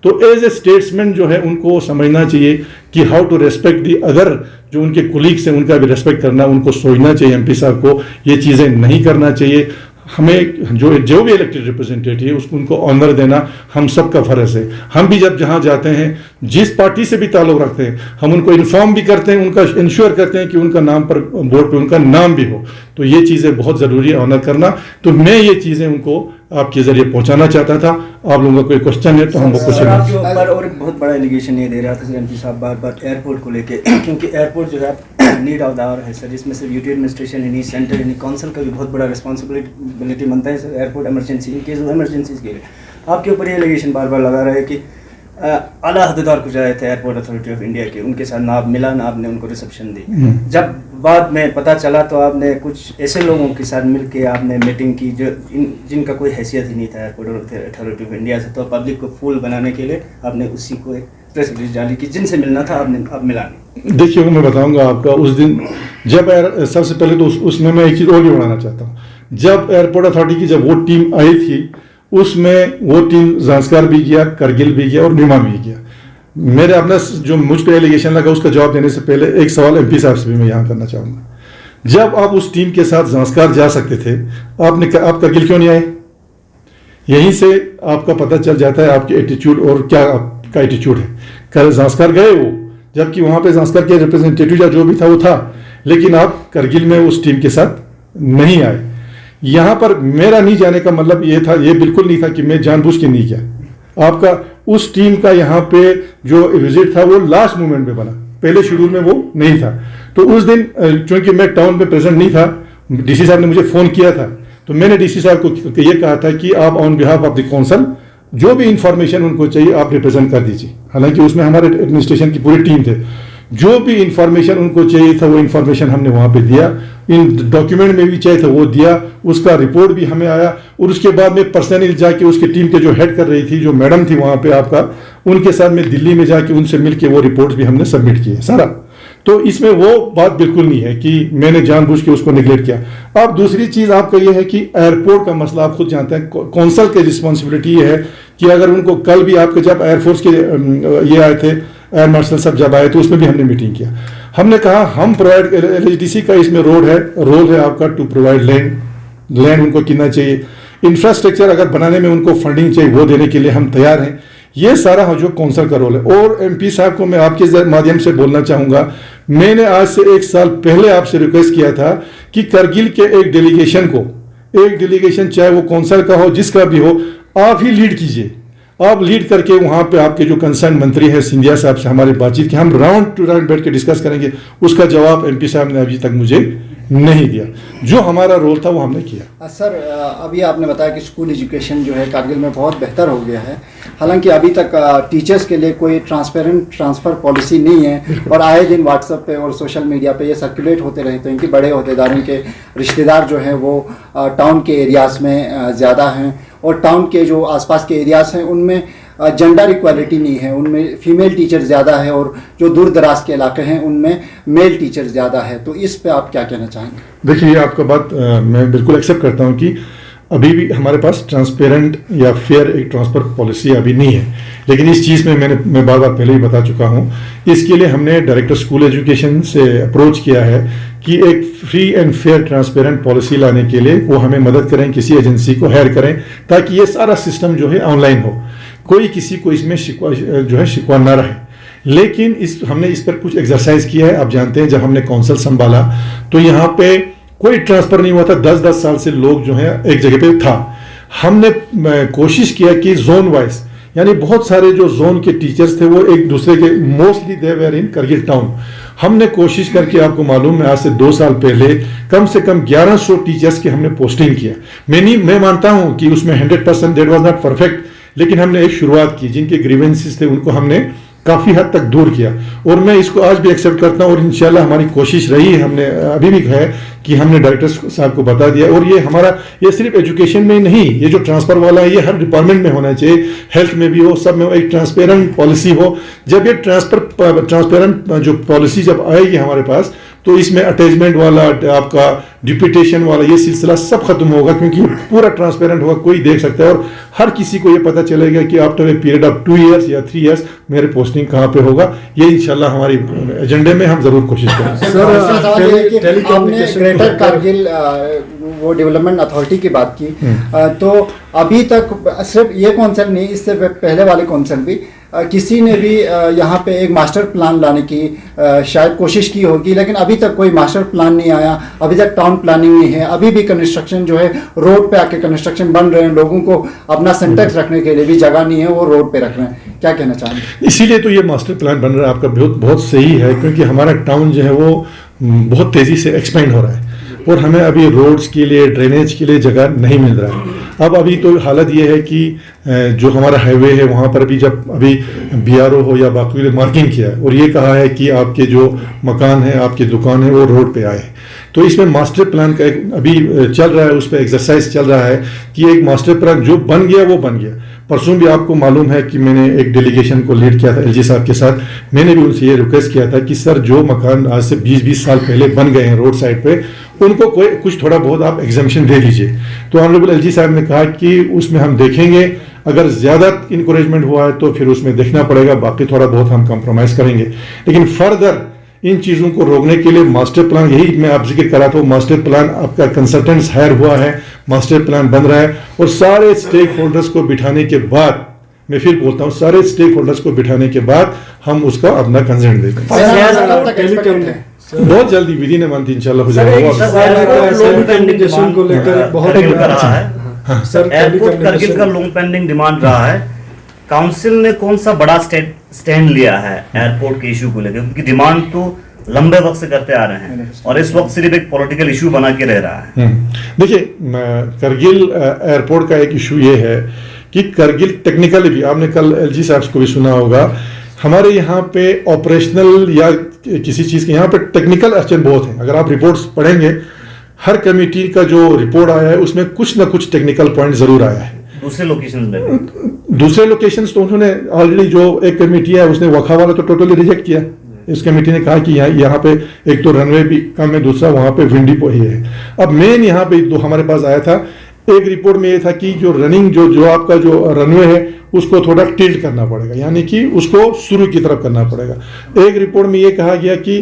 तो एज ए स्टेट्समैन जो है उनको समझना चाहिए कि how to respect the other, जो उनके कुलीग्स हैं उनका भी रेस्पेक्ट करना उनको सोचना चाहिए। एमपी साहब को ये चीज़ें नहीं करना चाहिए। हमें जो भी इलेक्टेड रिप्रेजेंटेटिव है उसको उनको ऑनर देना हम सबका फर्ज है। हम भी जब जहां जाते हैं, जिस पार्टी से भी ताल्लुक रखते हैं, हम उनको इन्फॉर्म भी करते हैं, उनका इंश्योर करते हैं कि उनका नाम पर, बोर्ड पे उनका नाम भी हो। तो ये चीज़ें बहुत ज़रूरी है ऑनर करना। तो मैं ये चीज़ें उनको आपके जरिए पहुंचाना चाहता था। आप लोगों का कोई क्वेश्चन है तो हम वो क्वेश्चन। आपके ऊपर और एक बहुत बड़ा एलिगेशन ये दे रहा था एमपी साहब बार बार एयरपोर्ट को लेके, क्योंकि एयरपोर्ट जो है नीड ऑफ द आवर है सर। इसमें सिर्फ यूटी एडमिनिस्ट्रेशन ही नहीं, सेंटर यानी काउंसिल का भी बहुत बड़ा रिस्पॉन्सिबिलिटी बनता है sir. Airport emergency, in case of emergencies के लिए आपके ऊपर ये एलिगेशन बार बार लगा रहा है कि आला अहदेदार को जाए थे एयरपोर्ट अथॉरिटी ऑफ इंडिया के, उनके साथ ना आप मिला, ना आपने उनको रिसेप्शन दी। जब बाद में पता चला तो आपने कुछ ऐसे लोगों के साथ मिलके आपने मीटिंग की जो जिनका कोई हैसियत ही नहीं था एयरपोर्ट अथॉरिटी ऑफ इंडिया से। तो पब्लिक को फूल बनाने के लिए आपने उसी को एक प्रेस रिलीज जारी की, जिनसे मिलना था आपने आप मिला नहीं। देखिए मैं बताऊंगा आपका, उस दिन जब सबसे पहले तो उसमें मैं एक चीज़ और भी बनाना चाहता हूँ। जब एयरपोर्ट अथॉरिटी की जब वो टीम आई थी, उसमें वो टीम ज़ांस्कार भी गया, करगिल भी गया और नीमा भी गया। मेरे अपना जो मुझ पे एलिगेशन लगा उसका जवाब देने से पहले एक सवाल एमपी साहब से भी मैं यहाँ करना चाहूँगा। जब आप उस टीम के साथ ज़ांस्कार जा सकते थे, आप करगिल क्यों नहीं आए? यहीं से आपका पता चल जाता है आपके एटीट्यूड और क्या आपका एटीट्यूड है। कल ज़ांस्कार गए वो, जबकि वहाँ पे ज़ांस्कार के रिप्रेजेंटेटिव या जो भी था वो था, लेकिन आप करगिल में उस टीम के साथ नहीं आए। यहाँ पर मेरा नहीं जाने का मतलब ये था, ये बिल्कुल नहीं था कि मैं जानबूझ के नहीं गया। आपका उस टीम का यहाँ पे जो विजिट था वो लास्ट मोमेंट में बना, पहले शेड्यूल में वो नहीं था। तो उस दिन चूंकि मैं टाउन में प्रेजेंट नहीं था, डीसी साहब ने मुझे फ़ोन किया था, तो मैंने डीसी साहब को ये कहा था कि आप on behalf of the council जो भी इंफॉर्मेशन उनको चाहिए आप रिप्रेजेंट कर दीजिए। हालांकि उसमें हमारे एडमिनिस्ट्रेशन की पूरी टीम थे, जो भी इंफॉर्मेशन उनको चाहिए था वो इंफॉर्मेशन हमने वहाँ पे दिया। इन डॉक्यूमेंट में भी चाहिए था वो दिया, उसका रिपोर्ट भी हमें आया। और उसके बाद में पर्सनली जाके उसकी टीम के जो हेड कर रही थी, जो मैडम थी वहाँ पे आपका, उनके साथ में दिल्ली में जाके उनसे मिलके वो रिपोर्ट भी हमने सबमिट किए सारा। तो इसमें वो बात बिल्कुल नहीं है कि मैंने जानबूझ के उसको निगलेक्ट किया। अब दूसरी चीज़ आपका ये है कि एयरपोर्ट का मसला आप खुद जानते हैं, कौंसल की रिस्पॉन्सिबिलिटी ये है कि अगर उनको कल भी आपके जब एयरफोर्स के ये आए थे, एयर मार्शल साहब जब आए तो उसमें भी हमने मीटिंग किया। हमने कहा हम प्रोवाइड, एलएचडीसी का इसमें रोल है आपका टू प्रोवाइड लैंड उनको कितना चाहिए, इंफ्रास्ट्रक्चर अगर बनाने में उनको फंडिंग चाहिए वो देने के लिए हम तैयार हैं। ये सारा जो कौंसल का रोल है। और एमपी साहब को मैं आपके माध्यम से बोलना चाहूँगा, मैंने आज से 1 साल पहले आपसे रिक्वेस्ट किया था कि करगिल के एक डेलीगेशन चाहे वो कौंसल का हो, जिसका भी हो, आप ही लीड कीजिए। आप लीड करके वहां पे आपके जो कंसर्न मंत्री है सिंधिया साहब से हमारी बातचीत की, हम राउंड टू राउंड बैठ के डिस्कस करेंगे। उसका जवाब एमपी साहब ने अभी तक मुझे नहीं दिया। जो हमारा रोल था वो हमने किया। सर, अभी आपने बताया कि स्कूल एजुकेशन जो है कारगिल में बहुत बेहतर हो गया है, हालांकि अभी तक टीचर्स के लिए कोई ट्रांसपेरेंट ट्रांसफ़र पॉलिसी नहीं है और आए दिन व्हाट्सएप पे और सोशल मीडिया पे ये सर्कुलेट होते रहते हैं कि बड़े अहदेदारों के रिश्तेदार जो हैं वो टाउन के एरियाज़ में ज़्यादा हैं और टाउन के जो आसपास के एरियाज़ हैं उनमें जेंडर इक्वालिटी नहीं है, उनमें फीमेल टीचर ज़्यादा है और जो दूर दराज के इलाके हैं उनमें मेल टीचर ज़्यादा है। तो इस पे आप क्या कहना चाहेंगे? देखिए, आपका बात मैं बिल्कुल एक्सेप्ट करता हूं कि अभी भी हमारे पास ट्रांसपेरेंट या फेयर एक ट्रांसफर पॉलिसी अभी नहीं है, लेकिन इस चीज़ में मैं बार बार पहले ही बता चुका हूं। इसके लिए हमने डायरेक्टर स्कूल एजुकेशन से अप्रोच किया है कि एक free and fair transparent policy लाने के लिए वो हमें मदद करें, किसी एजेंसी को हायर करें ताकि ये सारा सिस्टम जो है ऑनलाइन हो, कोई किसी को इसमें शिकवा ना रहे। लेकिन हमने इस पर कुछ एक्सरसाइज किया है। आप जानते हैं, जब हमने काउंसिल संभाला तो यहाँ पे कोई ट्रांसफर नहीं हुआ था। 10-10 साल से लोग जो है एक जगह पे था। हमने कोशिश किया कि जोन वाइज, यानी बहुत सारे जो जोन के टीचर्स थे वो एक दूसरे के, mostly they were in Kargil town. हमने कोशिश करके, आपको मालूम है, आज से 2 साल पहले कम से कम 1100 टीचर्स की हमने पोस्टिंग किया। मैं मानता हूं कि उसमें 100% दैट वाज नॉट परफेक्ट, लेकिन हमने एक शुरुआत की। जिनके ग्रीवेंसेस थे उनको हमने काफ़ी हद तक दूर किया और मैं इसको आज भी एक्सेप्ट करता हूं और इंशाल्लाह हमारी कोशिश रही है, हमने अभी भी है कि हमने डायरेक्टर साहब को बता दिया। और ये सिर्फ एजुकेशन में नहीं, ये जो ट्रांसफर वाला है ये हर डिपार्टमेंट में होना चाहिए, हेल्थ में भी हो, सब में एक ट्रांसपेरेंट पॉलिसी हो। जब ये ट्रांसपेरेंट जो पॉलिसी जब आएगी हमारे पास, तो इसमें अटैचमेंट वाला, आपका डिप्यूटेशन वाला ये सिलसिला सब खत्म होगा, क्योंकि पूरा ट्रांसपेरेंट होगा, कोई देख सकता है और हर किसी को ये पता चलेगा कि after a period of 2 years या 3 इयर्स मेरे पोस्टिंग कहाँ पे होगा। ये इंशाल्लाह हमारी एजेंडे में हम जरूर कोशिश करेंगे। आपने ग्रेटर कारगिल वो डेवलपमेंट अथॉरिटी की बात की, तो अभी तक सिर्फ ये कौंसिल नहीं, इससे पहले वाले कौंसिल भी किसी ने भी यहाँ पे एक मास्टर प्लान लाने की शायद कोशिश की होगी, लेकिन अभी तक कोई मास्टर प्लान नहीं आया। अभी तक टाउन प्लानिंग नहीं है, अभी भी कंस्ट्रक्शन जो है रोड पे आके कंस्ट्रक्शन बन रहे हैं, लोगों को अपना सिंटेक्स रखने के लिए भी जगह नहीं है, वो रोड पे रख रहे हैं। क्या कहना चाहेंगे? इसीलिए तो ये मास्टर प्लान बन रहा है आपका, बहुत सही है, क्योंकि हमारा टाउन जो है वो बहुत तेजी से एक्सपेंड हो रहा है और हमें अभी रोड्स के लिए, ड्रेनेज के लिए जगह नहीं मिल रहा है। अब अभी तो हालत ये है कि जो हमारा हाईवे है वहाँ पर भी जब अभी BRO हो या बाकी मार्किंग किया है और ये कहा है कि आपके जो मकान है, आपकी दुकान है, वो रोड पे आए, तो इसमें मास्टर प्लान का एक अभी चल रहा है, उस पर एक्सरसाइज चल रहा है कि एक मास्टर प्लान जो बन गया वो बन गया। परसों भी आपको मालूम है कि मैंने एक डेलीगेशन को लीड किया था LG साहब के साथ। मैंने भी उनसे ये रिक्वेस्ट किया था कि सर, जो मकान आज से 20-20 साल पहले बन गए हैं रोड साइड पे, उनको कुछ थोड़ा बहुत आप एग्जामिशन दे दीजिए। तो ऑनरेबल LG साहब ने कहा कि उसमें हम देखेंगे, अगर ज़्यादा इंकरेजमेंट हुआ है तो फिर उसमें देखना पड़ेगा, बाकी थोड़ा बहुत हम कंप्रोमाइज़ करेंगे। लेकिन फर्दर इन चीज़ों को रोकने के लिए मास्टर प्लान, यही मैं आप जिक्र करा था, मास्टर प्लान आपका कंसल्टेंट्स हायर हुआ है, मास्टर प्लान बन रहा है और सारे स्टेक होल्डर्स को बिठाने के बाद, मैं फिर बोलता हूँ, सारे स्टेक होल्डर्स को बिठाने के बाद हम उसका अपना कंसेंट देंगे। बहुत जल्दी, विदिन ए मंथ इंशाल्लाह हो जाएगा। एयरपोर्ट करगिल का लॉन्ग पेंडिंग डिमांड रहा है, काउंसिल ने कौन सा बड़ा स्टैंड लिया है एयरपोर्ट के इशू को लेकर? क्योंकि डिमांड तो लंबे वक्त से करते आ रहे हैं और इस वक्त सिर्फ एक पॉलिटिकल इशू बना के रह रहा है। देखिए, करगिल एयरपोर्ट का एक इशू ये है कि करगिल टेक्निकली भी, आपने कल LG साहब को भी सुना होगा, हमारे यहाँ पे ऑपरेशनल या किसी चीज़ के यहाँ पे टेक्निकल अड़चन बहुत है। अगर आप रिपोर्ट्स पढ़ेंगे, हर कमेटी का जो रिपोर्ट आया है उसमें कुछ ना कुछ टेक्निकल पॉइंट जरूर आया है। दूसरे लोकेशंस तो उन्होंने ऑलरेडी, जो एक कमेटी है उसने वखा वाला तो टोटली रिजेक्ट किया। इस कमेटी ने कहा कि यहाँ पे एक तो रनवे भी कम है, दूसरा वहाँ पे विंडी ही है। अब मेन यहाँ पे जो हमारे पास आया था, एक रिपोर्ट में ये था कि जो रनिंग जो आपका जो रनवे है उसको थोड़ा टिल्ट करना पड़ेगा, यानी कि उसको शुरू की तरफ करना पड़ेगा। एक रिपोर्ट में ये कहा गया कि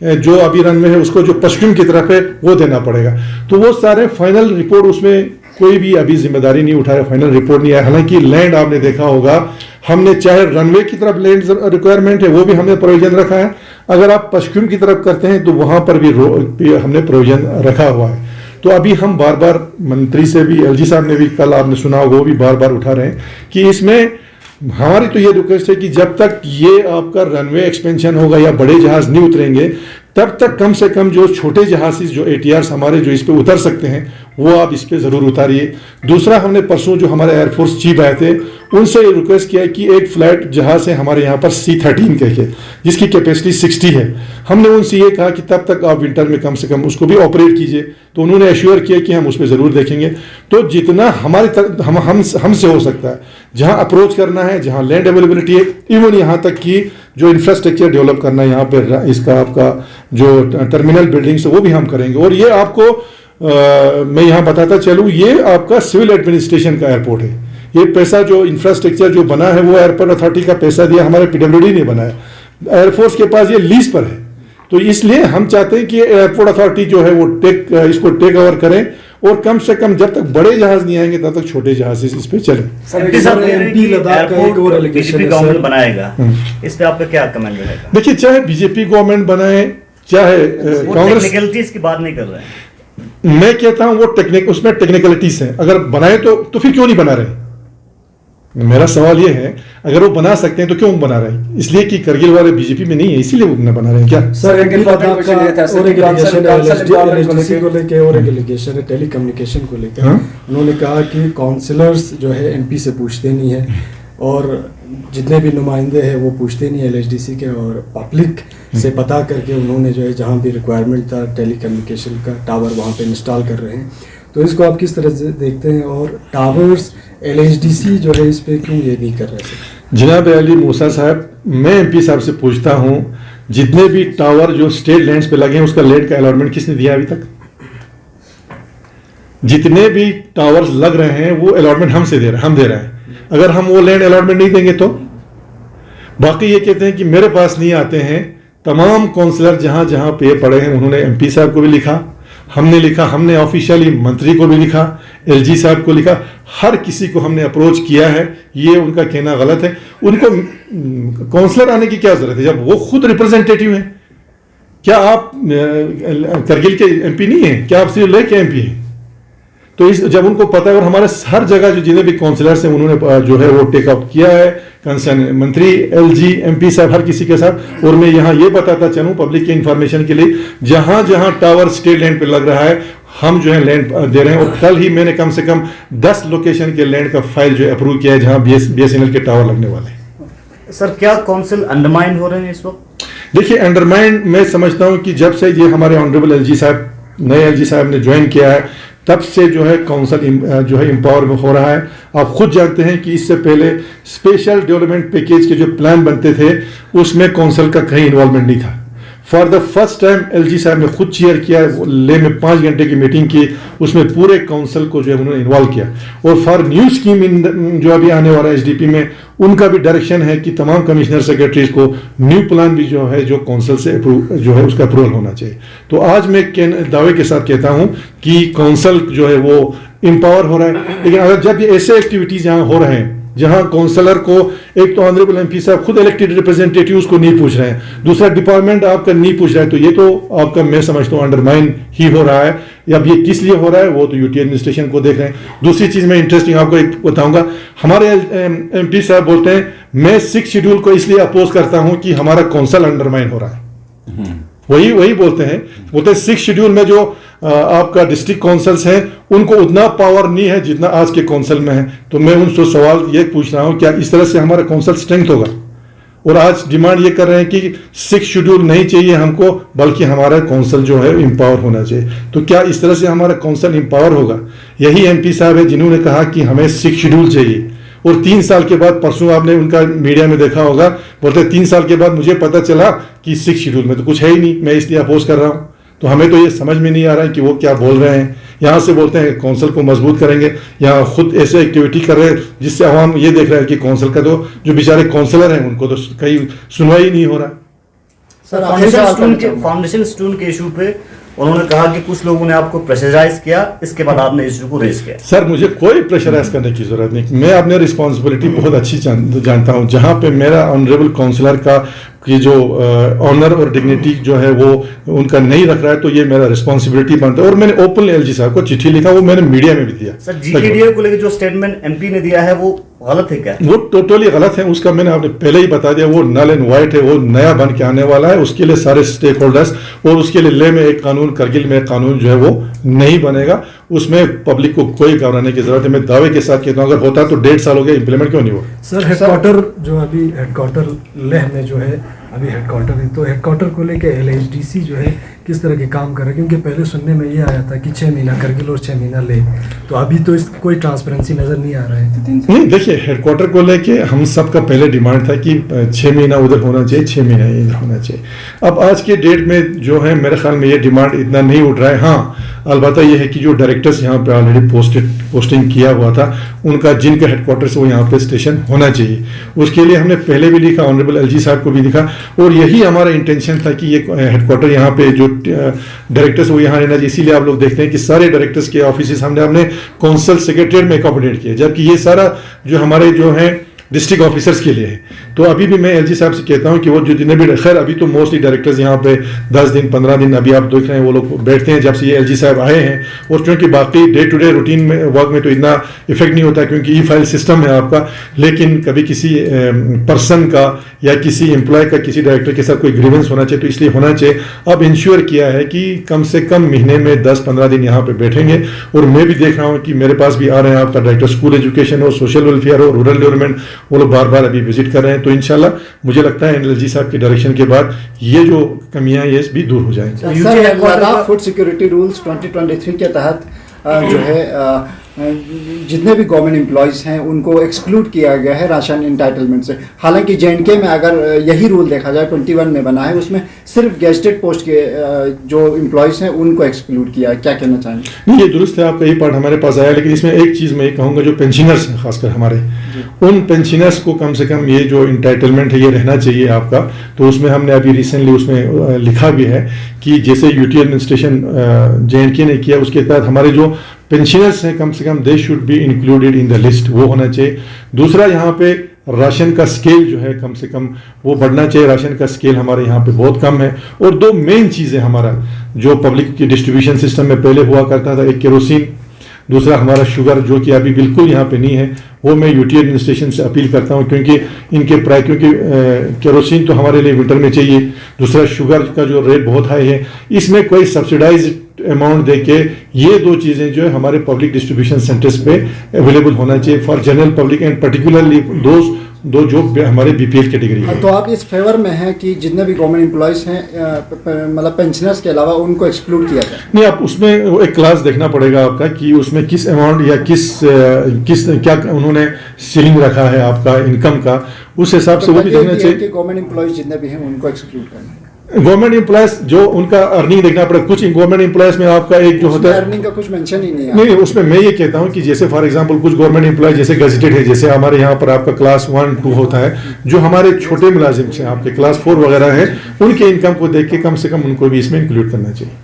जो अभी रनवे है उसको जो पश्चिम की तरफ है वो देना पड़ेगा। तो वो सारे फाइनल रिपोर्ट उसमें कोई भी अभी जिम्मेदारी नहीं उठाया, फाइनल रिपोर्ट नहीं आया। हालांकि लैंड आपने देखा होगा, हमने चाहे रनवे की तरफ लैंड रिक्वायरमेंट है वो भी हमने प्रोविजन रखा है, अगर आप पश्चिम की तरफ करते हैं तो वहां पर भी हमने प्रोविजन रखा हुआ है। तो अभी हम बार बार मंत्री से भी, एलजी साहब ने भी कल आपने सुना होगा, वो भी बार बार उठा रहे हैं कि इसमें हमारी तो ये रिक्वेस्ट है कि जब तक ये आपका रनवे एक्सपेंशन होगा या बड़े जहाज नहीं उतरेंगे, तब तक कम से कम जो छोटे जहाज जो ATRs हमारे जो इस पे उतर सकते हैं वो आप इस पे जरूर उतारिए। दूसरा, हमने परसों जो हमारे एयरफोर्स चीफ आए थे उनसे रिक्वेस्ट किया कि एक फ्लैट जहाज है हमारे यहाँ पर C-13 के जिसकी कैपेसिटी 60 है, हमने उनसे ये कहा कि तब तक आप विंटर में कम से कम उसको भी ऑपरेट कीजिए। तो उन्होंने एश्योर किया कि हम उस पर जरूर देखेंगे। तो जितना हमारी हमसे हो सकता है, जहाँ अप्रोच करना है, जहाँ लैंड अवेलेबिलिटी है, इवन यहाँ तक कि जो इंफ्रास्ट्रक्चर डेवलप करना है यहाँ पे, इसका आपका जो टर्मिनल बिल्डिंग्स है वो भी हम करेंगे। और ये आपको मैं यहाँ बताता चलूँ, ये आपका सिविल एडमिनिस्ट्रेशन का एयरपोर्ट है। ये पैसा जो इंफ्रास्ट्रक्चर जो बना है वो एयरपोर्ट अथॉरिटी का पैसा दिया, हमारे PWD ने बनाया। एयरफोर्स के पास ये लीज पर है, तो इसलिए हम चाहते हैं कि एयरपोर्ट अथॉरिटी जो है वो इसको टेक ओवर करें, और कम से कम जब तक बड़े जहाज नहीं आएंगे तब तक छोटे जहाज इस पे चलें। एमपी लद्दाख का एक और एलिगेशन है, गवर्नमेंट बनाएगा, इस पे आपका क्या कमेंट रहेगा? देखिए, चाहे बीजेपी गवर्नमेंट बनाए, चाहे कांग्रेस, टेक्निकलिटीज की बात नहीं कर रहे हैं, मैं कहता हूं वो उसमें टेक्निकलिटीज है। अगर बनाए तो फिर क्यों नहीं बना रहे? मेरा सवाल ये है, अगर वो बना सकते हैं तो क्यों बना रहे हैं? इसलिए कि करगिल वाले बीजेपी में नहीं है, इसीलिए वो बना रहे हैं क्या? सर, एमपी लद्दाख का और एक एलिगेशन है LHDC को लेके, और एक एलिगेशन है टेलीकम्युनिकेशन को लेकर। उन्होंने कहा कि काउंसलर्स जो है एमपी से पूछते नहीं है, और जितने भी नुमाइंदे हैं वो पूछते नहीं है LHDC के, और पब्लिक से पता करके उन्होंने जो है जहाँ भी रिक्वायरमेंट था टेलीकम्युनिकेशन का टावर वहाँ पे इंस्टॉल कर रहे हैं। तो इसको आप किस तरह से देखते हैं, और टावर्स LHDC जो है इस पे क्यों ये नहीं कर रहे? जनाब अली मूसा साहब, मैं MP साहब से पूछता हूँ, जितने भी टावर जो स्टेट लैंड्स पे लगे हैं उसका लैंड का अलॉटमेंट किसने दिया अभी तक? जितने भी टावर्स लग रहे हैं वो अलॉटमेंट हम दे रहे हैं। अगर हम वो लैंड अलॉटमेंट नहीं देंगे तो बाकी ये कहते हैं कि मेरे पास नहीं आते हैं। तमाम काउंसलर जहां जहां पे पड़े हैं उन्होंने MP साहब को भी लिखा, हमने लिखा, हमने ऑफिशियली मंत्री को भी लिखा, LG साहब को लिखा, हर किसी को हमने अप्रोच किया है। ये उनका कहना गलत है। उनको काउंसलर आने की क्या जरूरत है जब वो खुद रिप्रेजेंटेटिव हैं? क्या आप करगिल के MP नहीं है? क्या आप सिर्फ ले के MP हैं? तो जब उनको पता है, और हमारे हर जगह जो जितने भी काउंसलर्स हैं उन्होंने जो है वो टेक अप किया है, कंसर्न मंत्री, LG, MP साहब, हर किसी के साथ। और मैं यहाँ ये बताता चलूँ पब्लिक के इंफॉर्मेशन के लिए, जहां जहां टावर स्टेट लैंड पे लग रहा है हम जो है लैंड दे रहे हैं। और कल ही मैंने कम से कम 10 लोकेशन के लैंड का फाइल जो है अप्रूव किया है जहां BSNL के टावर लगने वाले हैं। सर, क्या काउंसिल अंडरमाइन हो रहे हैं इस वक्त? देखिए, अंडरमाइन मैं समझता हूं कि जब से ये हमारे ऑनरेबल LG साहब, नए LG साहब ने ज्वाइन किया है, तब से जो है काउंसिल जो है एम्पावर हो रहा है। आप खुद जानते हैं कि इससे पहले स्पेशल डेवलपमेंट पैकेज के जो प्लान बनते थे उसमें काउंसिल का कहीं इन्वॉल्वमेंट नहीं था। For the first time LG साहब ने खुद चेयर किया, ले में 5 घंटे की मीटिंग की, उसमें पूरे काउंसिल को जो है उन्होंने इन्वॉल्व किया। और फॉर न्यू स्कीम जो अभी आने वाला है SDP में, उनका भी डायरेक्शन है कि तमाम कमिश्नर सेक्रेटरीज को न्यू प्लान भी जो है जो काउंसिल से जो है उसका अप्रूवल होना चाहिए। तो आज मैं दावे के साथ कहता हूं कि काउंसिल जो है वो एम्पावर हो रहा है। लेकिन अगर जब ये ऐसे एक्टिविटीज यहाँ हो रहे हैं जहां काउंसलर को, एक तो ऑनरेबल MP साहब खुद इलेक्टेड रिप्रेजेंटेटिव्स को नहीं पूछ रहे हैं, दूसरा डिपार्टमेंट आपका नहीं पूछ रहा है, तो ये तो आपका मैं समझता हूँ अंडरमाइन ही हो रहा है। अब ये किस लिए हो रहा है वो तो UT एडमिनिस्ट्रेशन को देख रहे हैं। दूसरी चीज मैं इंटरेस्टिंग आपको एक बताऊंगा, हमारे MP साहब बोलते हैं मैं 6 शेड्यूल को इसलिए अपोज करता हूं कि हमारा काउंसिल अंडरमाइन हो रहा है। वही बोलते हैं 6 शेड्यूल में जो आपका डिस्ट्रिक्ट काउंसिल्स हैं उनको उतना पावर नहीं है जितना आज के काउंसिल में है। तो मैं उनसे सवाल ये पूछ रहा हूं, क्या इस तरह से हमारा काउंसिल स्ट्रेंथ होगा? और आज डिमांड ये कर रहे हैं कि 6 शेड्यूल नहीं चाहिए हमको, बल्कि हमारा काउंसिल जो है एम्पावर होना चाहिए। तो क्या इस तरह से हमारा काउंसिल एम्पावर होगा? यही MP साहब है जिन्होंने कहा कि हमें 6 शेड्यूल चाहिए, और 3 साल के बाद, परसों आपने उनका मीडिया में देखा होगा, बोलते 3 साल के बाद मुझे पता चला कि 6 शेड्यूल में तो कुछ है ही नहीं, मैं इसलिए अपोज कर रहा हूं। तो हमें तो ये समझ में नहीं आ रहा है कि वो क्या बोल रहे हैं। यहाँ से बोलते हैं काउंसिल को मजबूत करेंगे, यहाँ खुद ऐसे एक्टिविटी कर रहे हैं जिससे अवाम ये देख रहा है कि काउंसिल का तो जो बेचारे काउंसिलर हैं उनको तो कहीं सुनवाई नहीं हो रहा। सर, फाउंडेशन स्टोन के इशू पे उन्होंने कहा कि कुछ लोगों ने आपको प्रेशराइज किया, इसके बाद आपने इशू को रेज किया। सर मुझे कोई प्रेशराइज करने की जरूरत नहीं, मैं अपनी रिस्पॉन्सिबिलिटी बहुत अच्छी जानता हूं। जहां पे मेरा ऑनरेबल काउंसलर का कि जो ऑनर और डिग्निटी जो है वो उनका नहीं रख रहा है, तो ये मेरा रिस्पॉन्सिबिलिटी बनता है। और मैंने ओपनली एलजी साहब को चिट्ठी लिखा, वो मैंने मीडिया में भी दिया। सर जीकेडीए को लेकर जो स्टेटमेंट एमपी ने दिया है वो गलत है क्या? वो टोटली गलत है, उसका मैंने आपने पहले ही बता दिया, वो नल एंड वाइट है, वो नया बन के आने वाला है। उसके लिए सारे स्टेक होल्डर्स और उसके लिए लेह में एक कानून, करगिल में एक कानून जो है वो नहीं बनेगा। उसमें पब्लिक को कोई घबराने की जरूरत है। मैं दावे के साथ कहता हूँ अगर होता तो 1.5 साल हो गया, इंप्लीमेंट क्यों नहीं हुआ? सर हेडक्वार्टर जो अभी हेडक्वार्टर लेह में जो है अभी हेडक्वार्टर है, तो हेडक्वार्टर को लेके एलएचडीसी जो है किस तरह के काम कर रहा है? क्योंकि पहले सुनने में ये आया था कि 6 महीना करगिल और 6 महीना ले, तो अभी तो इस कोई ट्रांसपेरेंसी नजर नहीं आ रहा है। नहीं देखिए, हेडक्वार्टर को लेके हम सबका पहले डिमांड था कि 6 महीना उधर होना चाहिए, 6 महीना इधर होना चाहिए। अब आज के डेट में जो है मेरे ख्याल में ये डिमांड इतना नहीं उठ रहा है। हाँ अलबत्ता ये है कि जो डायरेक्टर्स यहाँ पे ऑलरेडी पोस्टिंग किया हुआ था, उनका जिनका हेडक्वार्टर से वो यहाँ पे स्टेशन होना चाहिए। उसके लिए हमने पहले भी लिखा, ऑनरेबल एलजी साहब को भी लिखा, और यही हमारा इंटेंशन था कि ये हेडक्वार्टर यहाँ पे जो डायरेक्टर्स वो यहाँ रहना चाहिए। इसीलिए आप लोग देखते हैं कि सारे डायरेक्टर्स के ऑफिस हमने अपने काउंसिल सेक्रेटरीट में अकोमोडेट किया, जबकि ये सारा जो हमारे जो है डिस्ट्रिक्ट ऑफिसर्स के लिए है। तो अभी भी मैं एलजी साहब से कहता हूं कि वो जो जितने भी, खैर अभी तो मोस्टली डायरेक्टर्स यहाँ पे 10 दिन 15 दिन अभी आप देख रहे हैं वो लोग बैठते हैं जब से ये एलजी साहब आए हैं। और क्योंकि बाकी डे टू डे रूटीन में वर्क में तो इतना इफेक्ट नहीं होता क्योंकि ई फाइल सिस्टम है आपका, लेकिन कभी किसी पर्सन का या किसी एम्प्लॉय का किसी डायरेक्टर के साथ कोई ग्रीवेंस होना चाहिए, तो इसलिए होना चाहिए। अब इंश्योर किया है कि कम से कम महीने में 10-15 दिन यहाँ पे बैठेंगे। और मैं भी देख रहा हूँ कि मेरे पास भी आ रहे हैं आपका डायरेक्टर स्कूल एजुकेशन हो, सोशल वेलफेयर हो, रूरल डेवलपमेंट, वो लोग बार बार अभी विजिट कर रहे हैं। तो इंशाल्लाह मुझे लगता है एलजी साहब के डायरेक्शन के बाद ये जो कमियां ये भी दूर हो जाएंगी। Sir Ladakh food security rules 2023 के तहत जो है जितने भी गवर्नमेंट एम्प्लॉयज़ हैं उनको एक्सक्लूड किया गया है राशन इंटाइटलमेंट से। हालांकि जेएनके में अगर यही रूल देखा जाए 21 में बना है, उसमें सिर्फ गेस्टेड पोस्ट के जो एम्प्लॉयज़ हैं उनको एक्सक्लूड किया है। क्या कहना चाहेंगे? नहीं ये दुरुस्त है, आपका ये पार्ट हमारे पास आया, लेकिन इसमें एक चीज़ मैं कहूँगा, जो पेंशनर्स हैं खासकर हमारे, उन पेंशनर्स को कम से कम ये जो इंटाइटलमेंट है ये रहना चाहिए आपका। तो उसमें हमने अभी रिसेंटली उसमें लिखा भी है कि जैसे यूटी एडमिनिस्ट्रेशन जेएनके ने किया, उसके तहत हमारे जो पेंशनर्स हैं कम से कम they should be included in the list, वो होना चाहिए। दूसरा यहाँ पे राशन का स्केल जो है कम से कम वो बढ़ना चाहिए। राशन का स्केल हमारे यहाँ पे बहुत कम है। और 2 मेन चीज़ें हमारा जो पब्लिक की डिस्ट्रीब्यूशन सिस्टम में पहले हुआ करता था, एक केरोसिन, दूसरा हमारा शुगर, जो कि अभी बिल्कुल यहाँ पे नहीं है। वो मैं यूटी एडमिनिस्ट्रेशन से अपील करता हूँ क्योंकि इनके प्राइस, क्योंकि केरोसिन तो हमारे लिए विंटर में चाहिए, दूसरा शुगर का जो रेट बहुत हाई है, इसमें कोई सब्सिडाइज अमाउंट देके ये 2 चीज़ें जो है हमारे पब्लिक डिस्ट्रीब्यूशन सेंटर्स पे अवेलेबल होना चाहिए for general public and particularly दो जो हमारे बीपीएल कैटेगरी है। तो आप इस फेवर में हैं कि जितने भी गवर्नमेंट एम्प्लॉयज़ हैं मतलब पेंशनर्स के अलावा उनको एक्सक्लूड किया जाए? नहीं, आप उसमें एक क्लास देखना पड़ेगा आपका कि उसमें किस अमाउंट या किस क्या उन्होंने सीलिंग रखा है आपका इनकम का, उस हिसाब से वो भी देखना चाहिए कि गवर्नमेंट एम्प्लॉयज़ जितने भी हैं उनको एक्सक्लूड करना है। गवर्नमेंट एम्प्लॉयज जो उनका अर्निंग देखना पड़ेगा। कुछ गवर्नमेंट एम्प्लॉयज में आपका एक जो होता है अर्निंग का कुछ मेंशन ही नहीं है। नहीं, उसमें मैं ये कहता हूँ कि जैसे फॉर एग्जांपल कुछ गवर्नमेंट एम्प्लॉय जैसे गजेटेड है, जैसे हमारे यहाँ पर आपका क्लास 1, 2 होता है, जो हमारे छोटे मुलाजिम से आपके क्लास 4 वगैरह है, उनके इनकम को देख के कम से कम उनको भी इसमें इंक्लूड करना चाहिए।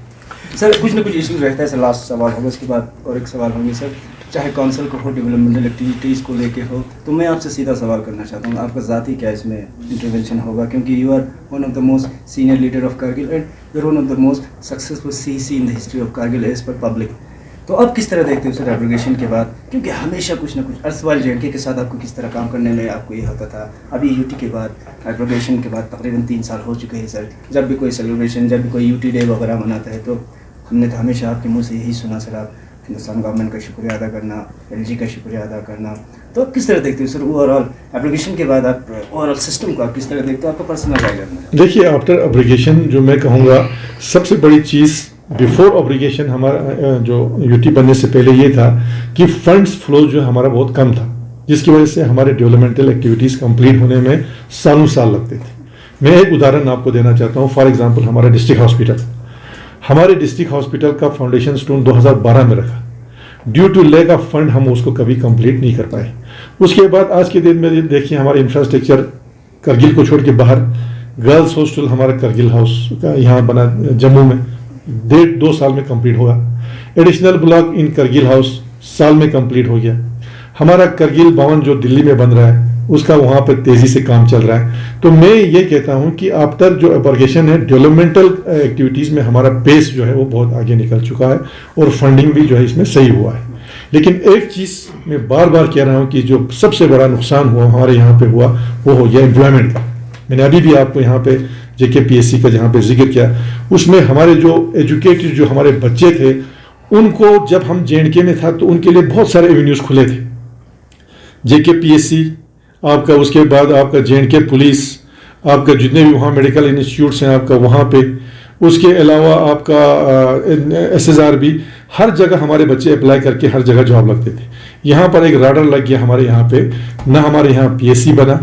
सर कुछ ना कुछ इश्यूज रहता है सर। लास्ट सवाल होगा, उसके बाद और एक सवाल होंगे सर, चाहे काउंसिल को हो, डेवलपमेंटल एक्टिविटीज़ को लेके हो। तो मैं आपसे सीधा सवाल करना चाहता हूँ, आपका ज़ाती क्या इसमें इंटरवेंशन होगा? क्योंकि you are one of the most senior leader of Kargil and you are one of the most successful CC in the history of Kargil as per public. तो अब किस तरह देखते हो सर एब्रोगेशन के बाद? क्योंकि हमेशा कुछ ना कुछ अर्सवाल जेएनके के साथ आपको किस तरह काम करने में आपको ये होता था। अभी यूटी के बाद एब्रोगेशन के बाद तकरीबन 3 साल हो चुके हैं सर। जब भी कोई सेलिब्रेशन, जब भी कोई यूटी डे वगैरह मनाता है, तो हमने तो हमेशा आपके मुँह से यही सुना सर, आप हिंदुस्तान गवर्नमेंट का शुक्रिया अदा करना, एलजी का शुक्रिया अदा करना। तो आप किस तरह देखते हो सर ओवरऑल एब्रोगेशन के बाद, आप ओवरऑल सिस्टम को आप किस तरह देखते हो? आपका पर्सनल राय जानना। देखिए, आफ्टर एब्रोगेशन जो मैं कहूँगा सबसे बड़ी चीज़ बिफोर एब्रोगेशन हमारा जो यूटी बनने से पहले ये था कि फंड्स फ्लो जो हमारा बहुत कम था, जिसकी वजह से हमारे डेवलपमेंटल एक्टिविटीज़ कंप्लीट होने में सालों साल लगते थे। मैं एक उदाहरण आपको देना चाहता हूँ। फॉर एग्जांपल हमारे डिस्ट्रिक्ट हॉस्पिटल का फाउंडेशन स्टोन 2012 में रखा। Due to lack of fund हम उसको कभी कंप्लीट नहीं कर पाए। उसके बाद आज के दिन में देखिए हमारा इंफ्रास्ट्रक्चर करगिल को छोड़ के बाहर गर्ल्स हॉस्टल हमारा करगिल हाउस का यहाँ बना जम्मू में, 1.5-2 साल में कंप्लीट होगा। Additional block in Kargil house साल में कंप्लीट हो गया। हमारा करगिल भवन जो दिल्ली में बन रहा है उसका वहाँ पर तेज़ी से काम चल रहा है। तो मैं ये कहता हूँ कि आफ्टर जो एप्लीकेशन है डेवलपमेंटल एक्टिविटीज़ में हमारा पेस जो है वो बहुत आगे निकल चुका है और फंडिंग भी जो है इसमें सही हुआ है। लेकिन एक चीज़ मैं बार बार कह रहा हूँ कि जो सबसे बड़ा नुकसान हुआ हमारे यहाँ पे हुआ वो हो गया एम्प्लॉयमेंट का। मैंने अभी भी आपको यहाँ पे JKPSC का जहाँ पे जिक्र किया, उसमें हमारे जो एजुकेटेड जो हमारे बच्चे थे उनको जब हम JNK में था तो उनके लिए बहुत सारे एवेन्यूज़ खुले थे। JKPSC आपका, उसके बाद आपका JNK पुलिस, आपका जितने भी वहाँ मेडिकल इंस्टीट्यूट्स हैं आपका वहाँ पे, उसके अलावा आपका SSR भी, हर जगह हमारे बच्चे अप्लाई करके हर जगह जॉब लगते थे। यहाँ पर एक राडर लग गया हमारे यहाँ पे, ना हमारे यहाँ PSC बना,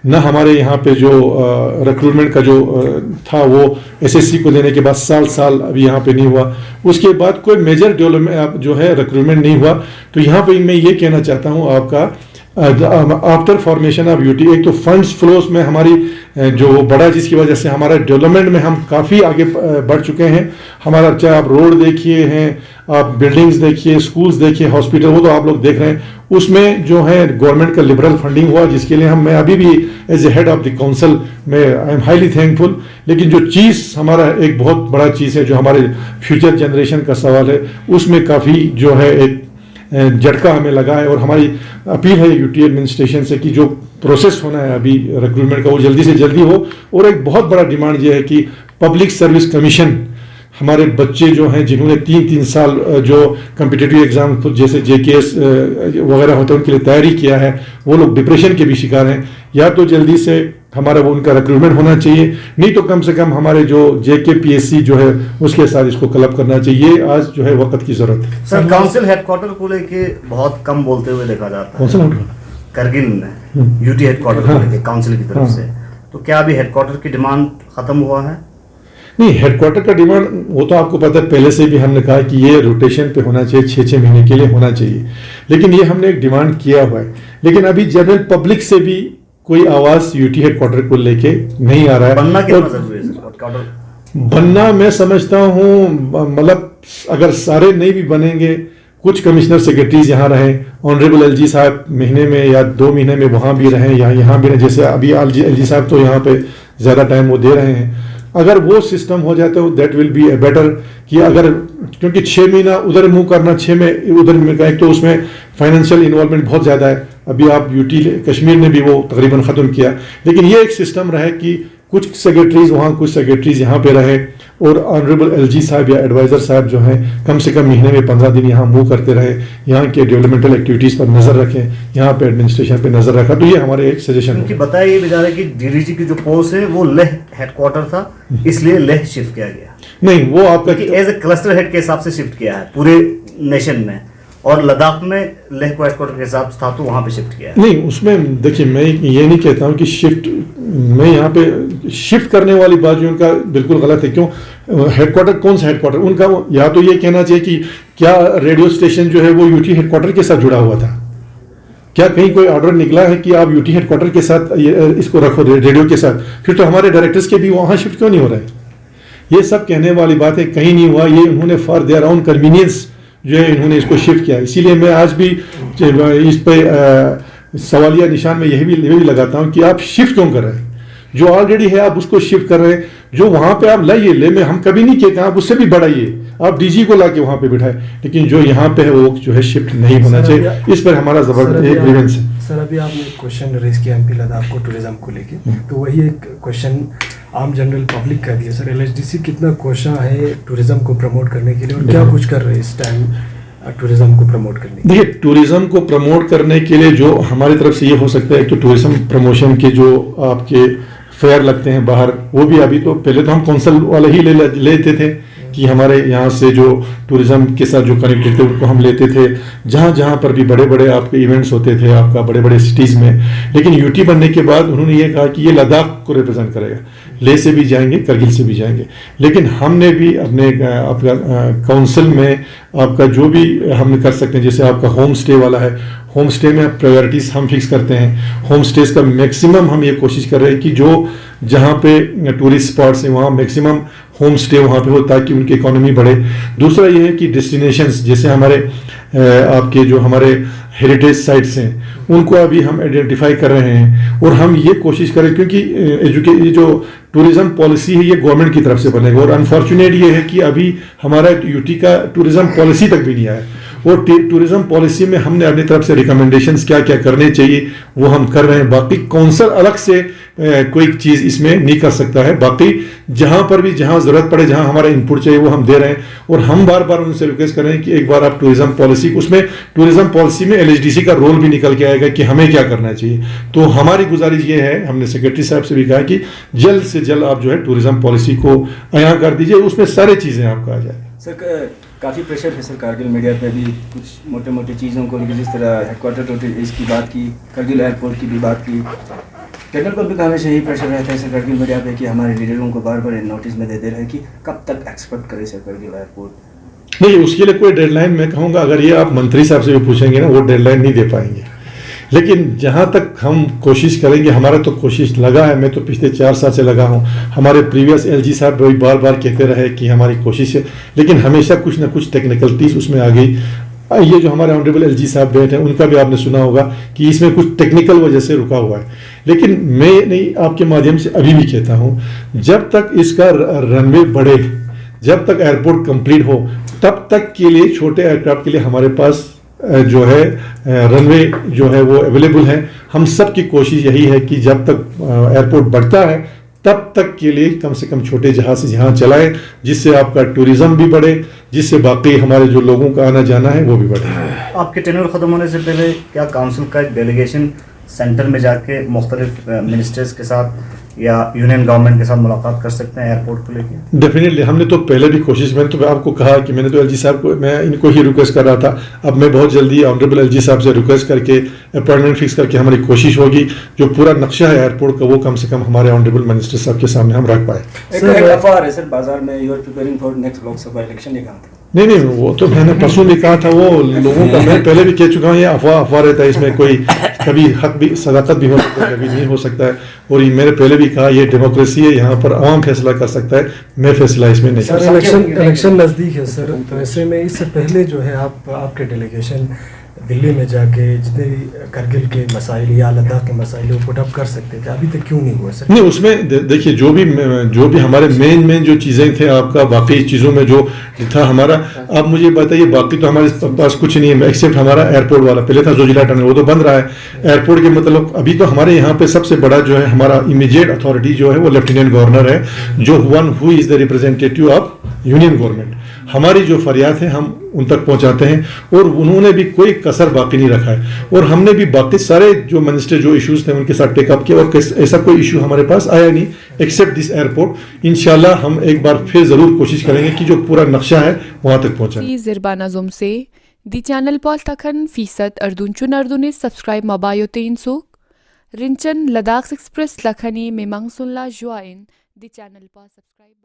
ना हमारे यहाँ पे जो रिक्रूटमेंट का जो था वो SSC को लेने के बाद साल अभी यहाँ पे नहीं हुआ। उसके बाद कोई मेजर डेवलपमेंट जो है रिक्रूटमेंट नहीं हुआ। तो यहाँ पे मैं ये कहना चाहता हूँ आपका आफ्टर फॉर्मेशन ऑफ UT, एक तो फंड्स फ्लोस में हमारी जो बड़ा, जिसकी वजह से हमारा डेवलपमेंट में हम काफ़ी आगे बढ़ चुके हैं। हमारा चाहे आप रोड देखिए हैं, आप बिल्डिंग्स देखिए, स्कूल्स देखिए, हॉस्पिटल, वो तो आप लोग देख रहे हैं। उसमें जो है गवर्नमेंट का लिबरल फंडिंग हुआ, जिसके लिए मैं अभी भी as a head of the council में आई एम हाईली थैंकफुल। लेकिन जो चीज़ हमारा एक बहुत बड़ा चीज़ है जो हमारे फ्यूचर जनरेशन का सवाल है, उसमें काफ़ी जो है एक झटका हमें लगा है। और हमारी अपील है UT एडमिनिस्ट्रेशन से कि जो प्रोसेस होना है अभी रिक्रूटमेंट का वो जल्दी से जल्दी हो। और एक बहुत बड़ा डिमांड ये है कि पब्लिक सर्विस कमीशन, हमारे बच्चे जो हैं जिन्होंने 3-3 साल जो कम्पिटिटिव एग्जाम जैसे JKS वगैरह होते हैं उनके लिए तैयारी किया है, वो लोग डिप्रेशन के भी शिकार हैं। या तो जल्दी से हमारा वो उनका रिक्रूटमेंट होना चाहिए, नहीं तो कम से कम हमारे जो JKPSC जो है उसके साथ इसको क्लब करना चाहिए। आज जो है वक्त की जरूरत है। सर, काउंसिल हेडक्वार्टर को लेके बहुत कम बोलते हुए देखा जाता है। कौन सा करगिल में UT हेडक्वार्टर को लेके काउंसिल की तरफ से, तो क्या अभी हेडक्वार्टर की डिमांड खत्म हुआ है? नहीं, हेडक्वार्टर का डिमांड वो तो आपको पता है, पहले से भी हमने कहा कि ये रोटेशन पे होना चाहिए, 6-6 महीने के लिए होना चाहिए। लेकिन ये हमने एक डिमांड किया हुआ है। लेकिन अभी जनरल पब्लिक से भी कोई आवाज UT हेडक्वार्टर को लेके नहीं आ रहा है। बनना कितना जरूरी है सर हेडक्वार्टर? बनना मैं समझता हूँ, मतलब अगर सारे नहीं भी बनेंगे, कुछ कमिश्नर सेक्रेटरीज यहाँ रहे, ऑनरेबल LG साहब महीने में या 2 महीने में वहाँ भी रहें या यहाँ भी रहें। जैसे अभी LG साहब तो यहाँ पे ज़्यादा टाइम वो दे रहे हैं। अगर वो सिस्टम हो जाता है दैट विल बी बेटर, कि अगर, क्योंकि 6 महीना उधर मुंह करना, 6 में उधर में, एक तो उसमें फाइनेंशियल इन्वॉल्वमेंट बहुत ज़्यादा है। अभी आप UT कश्मीर ने भी वो तकरीबन ख़त्म किया। लेकिन ये एक सिस्टम रहे कि कुछ सेक्रेटरीज वहाँ, कुछ सेक्रेटरीज यहाँ पे रहे, और ऑनरेबल LG साहब या एडवाइज़र साहब जो हैं कम से कम महीने में 15 दिन यहाँ मूव करते रहे, यहाँ के डेवलपमेंटल एक्टिविटीज़ पर नज़र रखें, यहाँ पे एडमिनिस्ट्रेशन पे नज़र रखा। तो ये हमारे एक सजेशन है। क्योंकि बताया ये भी जा रहा है कि DDG की जो पोस्ट है वो लेह हेडक्वार्टर था, इसलिए लेह शिफ्ट किया गया। नहीं, वो आपका एज ए क्लस्टर हेड के हिसाब से शिफ्ट किया है पूरे नेशन में, और लद्दाख में लेह को हेडक्वार्टर के हिसाब से था तो वहाँ पे शिफ्ट किया है। नहीं, उसमें देखिए मैं ये नहीं कहता हूँ कि शिफ्ट, मैं यहाँ पे शिफ्ट करने वाली बात जो उनका बिल्कुल गलत है। क्यों? हेडक्वार्टर, कौन सा हेडक्वार्टर उनका? या तो ये कहना चाहिए कि क्या रेडियो स्टेशन जो है वो UT हेडक्वार्टर के साथ जुड़ा हुआ था? क्या कहीं कोई ऑर्डर निकला है कि आप UT हेडक्वार्टर के साथ इसको रखो रेडियो के साथ? फिर तो हमारे डायरेक्टर्स के भी वहाँ शिफ्ट क्यों नहीं हो रहे? ये सब कहने वाली बात है, कहीं नहीं हुआ। ये उन्होंने फॉर देयर ओन कन्वीनियंस जो है इन्होंने इसको शिफ्ट किया। इसीलिए मैं आज भी इस पे सवालिया निशान में यही भी लगाता हूँ कि आप शिफ्ट क्यों कर रहे हैं? जो ऑलरेडी है आप उसको शिफ्ट कर रहे हैं। जो वहाँ पे आप लाइए, ले में हम कभी नहीं कहते, आप उससे भी बढ़ाइए, आप DG को लाके वहाँ पे बिठाए। लेकिन जो यहाँ पे है वो जो है शिफ्ट नहीं होना चाहिए। इस पर हमारा जबरदस्त एक ग्रीवेंस है। सर, अभी आपने एक क्वेश्चन रेज किया MP लद्दाख को टूरिज्म को लेके, तो वही एक क्वेश्चन आम जनरल पब्लिक का भी है सर। LHDC कितना कोशा है टूरिज्म को प्रमोट करने के लिए, और क्या कुछ कर रहे हैं इस टाइम टूरिज्म को प्रमोट करने के लिए? देखिए, टूरिज्म को प्रमोट करने के लिए जो हमारी तरफ से ये हो सकता है, तो टूरिज्म प्रमोशन के जो आपके फेयर लगते हैं बाहर, वो भी अभी तो पहले तो हम कौंसल वाले ही लेते थे कि हमारे यहाँ से जो टूरिज्म के साथ जो कनेक्टेड थे उनको हम लेते थे, जहाँ जहाँ पर भी बड़े बड़े आपके इवेंट्स होते थे आपका बड़े बड़े सिटीज़ में। लेकिन UT बनने के बाद उन्होंने ये कहा कि ये लद्दाख को रिप्रेजेंट करेगा, लेह से भी जाएंगे, करगिल से भी जाएंगे। लेकिन हमने भी अपने आपका काउंसिल में आपका जो भी हम कर सकते हैं, जैसे आपका होम स्टे वाला है, होम स्टे में प्रायोरिटीज़ हम फिक्स करते हैं। होम स्टेज का मैक्सिमम हम ये कोशिश कर रहे हैं कि जो जहाँ पे टूरिस्ट स्पॉट्स हैं वहाँ मैक्सिमम होम स्टे वहाँ पे हो ताकि उनकी इकोनॉमी बढ़े। दूसरा ये है कि डेस्टिनेशंस जैसे हमारे आपके जो हमारे हेरिटेज साइट्स हैं उनको अभी हम आइडेंटिफाई कर रहे हैं और हम ये कोशिश करें क्योंकि ये जो टूरिज्म पॉलिसी है ये गवर्नमेंट की तरफ से बनेगा और अनफॉर्चुनेट ये है कि अभी हमारा यूटी का टूरिज्म पॉलिसी तक भी नहीं आया और टूरिज्म पॉलिसी में हमने अपनी तरफ से रिकमेंडेशंस क्या क्या करने चाहिए वो हम कर रहे हैं। बाकी काउंसिल अलग से कोई चीज़ इसमें नहीं कर सकता है। बाकी जहां पर भी जहां ज़रूरत पड़े जहां हमारा इनपुट चाहिए वो हम दे रहे हैं और हम बार बार उनसे रिक्वेस्ट कर रहे हैं कि एक बार आप टूरिज्म पॉलिसी उसमें टूरिज्म पॉलिसी में एलएचडीसी का रोल भी निकल के आएगा कि हमें क्या करना चाहिए। तो हमारी गुजारिश ये है, हमने सेक्रेटरी साहब से भी कहा कि जल्द से जल्द आप जो है टूरिज्म पॉलिसी को अया कर दीजिए, उसमें सारी चीज़ें आपको आ जाए। सर काफ़ी प्रेशर है सर कारगिल मीडिया पे भी कुछ मोटे मोटे चीज़ों को लेकर, जिस तरह हेडक्वार्टर टोटल की बात की, करगिल एयरपोर्ट की भी बात की। जनरल पब्लिक हमेशा यही प्रेशर रहता है सर करगिल मीडिया पे कि हमारे लीडरों को बार बार नोटिस में देते रहे कि कब तक एक्सपेक्ट करे सर करगिल एयरपोर्ट। नहीं, उसके लिए कोई डेडलाइन मैं कहूँगा अगर ये आप मंत्री साहब से भी पूछेंगे ना वो डेडलाइन नहीं दे पाएंगे, लेकिन जहाँ तक हम कोशिश करेंगे, हमारा तो कोशिश लगा है, मैं तो पिछले 4 साल से लगा हूँ। हमारे प्रीवियस एलजी साहब भी बार बार कहते रहे कि हमारी कोशिश है, लेकिन हमेशा कुछ ना कुछ टेक्निकलिटीज उसमें आ गई। ये जो हमारे ऑनरेबल एलजी साहब बैठे हैं उनका भी आपने सुना होगा कि इसमें कुछ टेक्निकल वजह से रुका हुआ है। लेकिन मैं नहीं, आपके माध्यम से अभी भी कहता हूँ, जब तक इसका रनवे बढ़े, जब तक एयरपोर्ट कंप्लीट हो, तब तक के लिए छोटे एयरक्राफ्ट के लिए हमारे पास जो है रनवे जो है वो अवेलेबल है। हम सब की कोशिश यही है कि जब तक एयरपोर्ट बढ़ता है तब तक के लिए कम से कम छोटे जहाज यहाँ चलाएं, जिससे आपका टूरिज्म भी बढ़े, जिससे बाकी हमारे जो लोगों का आना जाना है वो भी बढ़े। आपके टेन्योर खत्म होने से पहले क्या काउंसिल का एक डेलीगेशन सेंटर में जाके मुख्तलिफ मिनिस्टर्स के साथ या यूनियन गवर्नमेंट के साथ मुलाकात कर सकते हैं एयरपोर्ट को लेकर? डेफिनेटली, हमने तो पहले भी कोशिश, मैंने तो आपको कहा कि मैंने तो एलजी साहब को, मैं इनको ही रिक्वेस्ट कर रहा था। अब मैं बहुत जल्दी ऑनरेबल एलजी साहब से रिक्वेस्ट करके अपॉइंटमेंट फिक्स करके हमारी कोशिश होगी जो पूरा नक्शा है एयरपोर्ट का वो कम से कम हमारे ऑनरेबल मिनिस्टर साहब के सामने हम रख पाए। एक अफवाह है सर बाजार में, you are preparing for next Lok Sabha election, ये कहा था? नहीं, वो तो मैंने परसों भी कहा था, वो लोगों का मैं पहले भी कह चुका हूँ, ये अफवाह रहता है, इसमें कोई कभी हक भी, सदाकत भी हो सकता है, कभी नहीं हो सकता है। और ये मैंने पहले भी कहा, ये डेमोक्रेसी है, यहाँ पर आवाम फैसला कर सकता है, मैं फैसला इसमें नहीं कर सकता। इलेक्शन नज़दीक है सर, तो ऐसे में इससे पहले जो है आपके डेलीगेशन दिल्ली में जाके जितने भी करगिल के मसाइल या लद्दाख के मसाइल वो पुट अप कर सकते थे, अभी तक क्यों नहीं हुआ सर? नहीं, उसमें देखिए जो भी हमारे मेन जो चीज़ें थे आपका, बाकी चीज़ों में जो था हमारा, आप मुझे बताइए, बाकी तो हमारे पास कुछ नहीं है एक्सेप्ट हमारा एयरपोर्ट वाला। पहले था जोजिला टनल, वो तो बंद रहा है। एयरपोर्ट के मतलब अभी तो हमारे यहाँ पे सबसे बड़ा जो है हमारा इमीडिएट अथॉरिटी जो है वो लेफ्टिनेंट गवर्नर है, जो who is the representative of union government. हमारी जो फरियाद है हम उन तक पहुंचाते हैं और उन्होंने भी कोई कसर बाकी नहीं रखा है और हमने भी बाकी सारे जो मिनिस्टर जो इश्यूज थे उनके साथ टेकअप किया और ऐसा कोई इशू हमारे पास आया नहीं एक्सेप्ट दिस एयरपोर्ट। इंशाल्लाह हम एक बार फिर जरूर कोशिश करेंगे कि जो पूरा नक्शा है वहां तक पहुंचाएं। ज़िरबाना ज़ुम से दी चैनल पॉल तखन फीसद अर्दुन अर्दुने सब्सक्राइब मबायोतेन सुक रिंचन लद्दाख एक्सप्रेस लखनी में मंगसुल्ला जुआइन दी चैनल पॉल सब्सक्राइब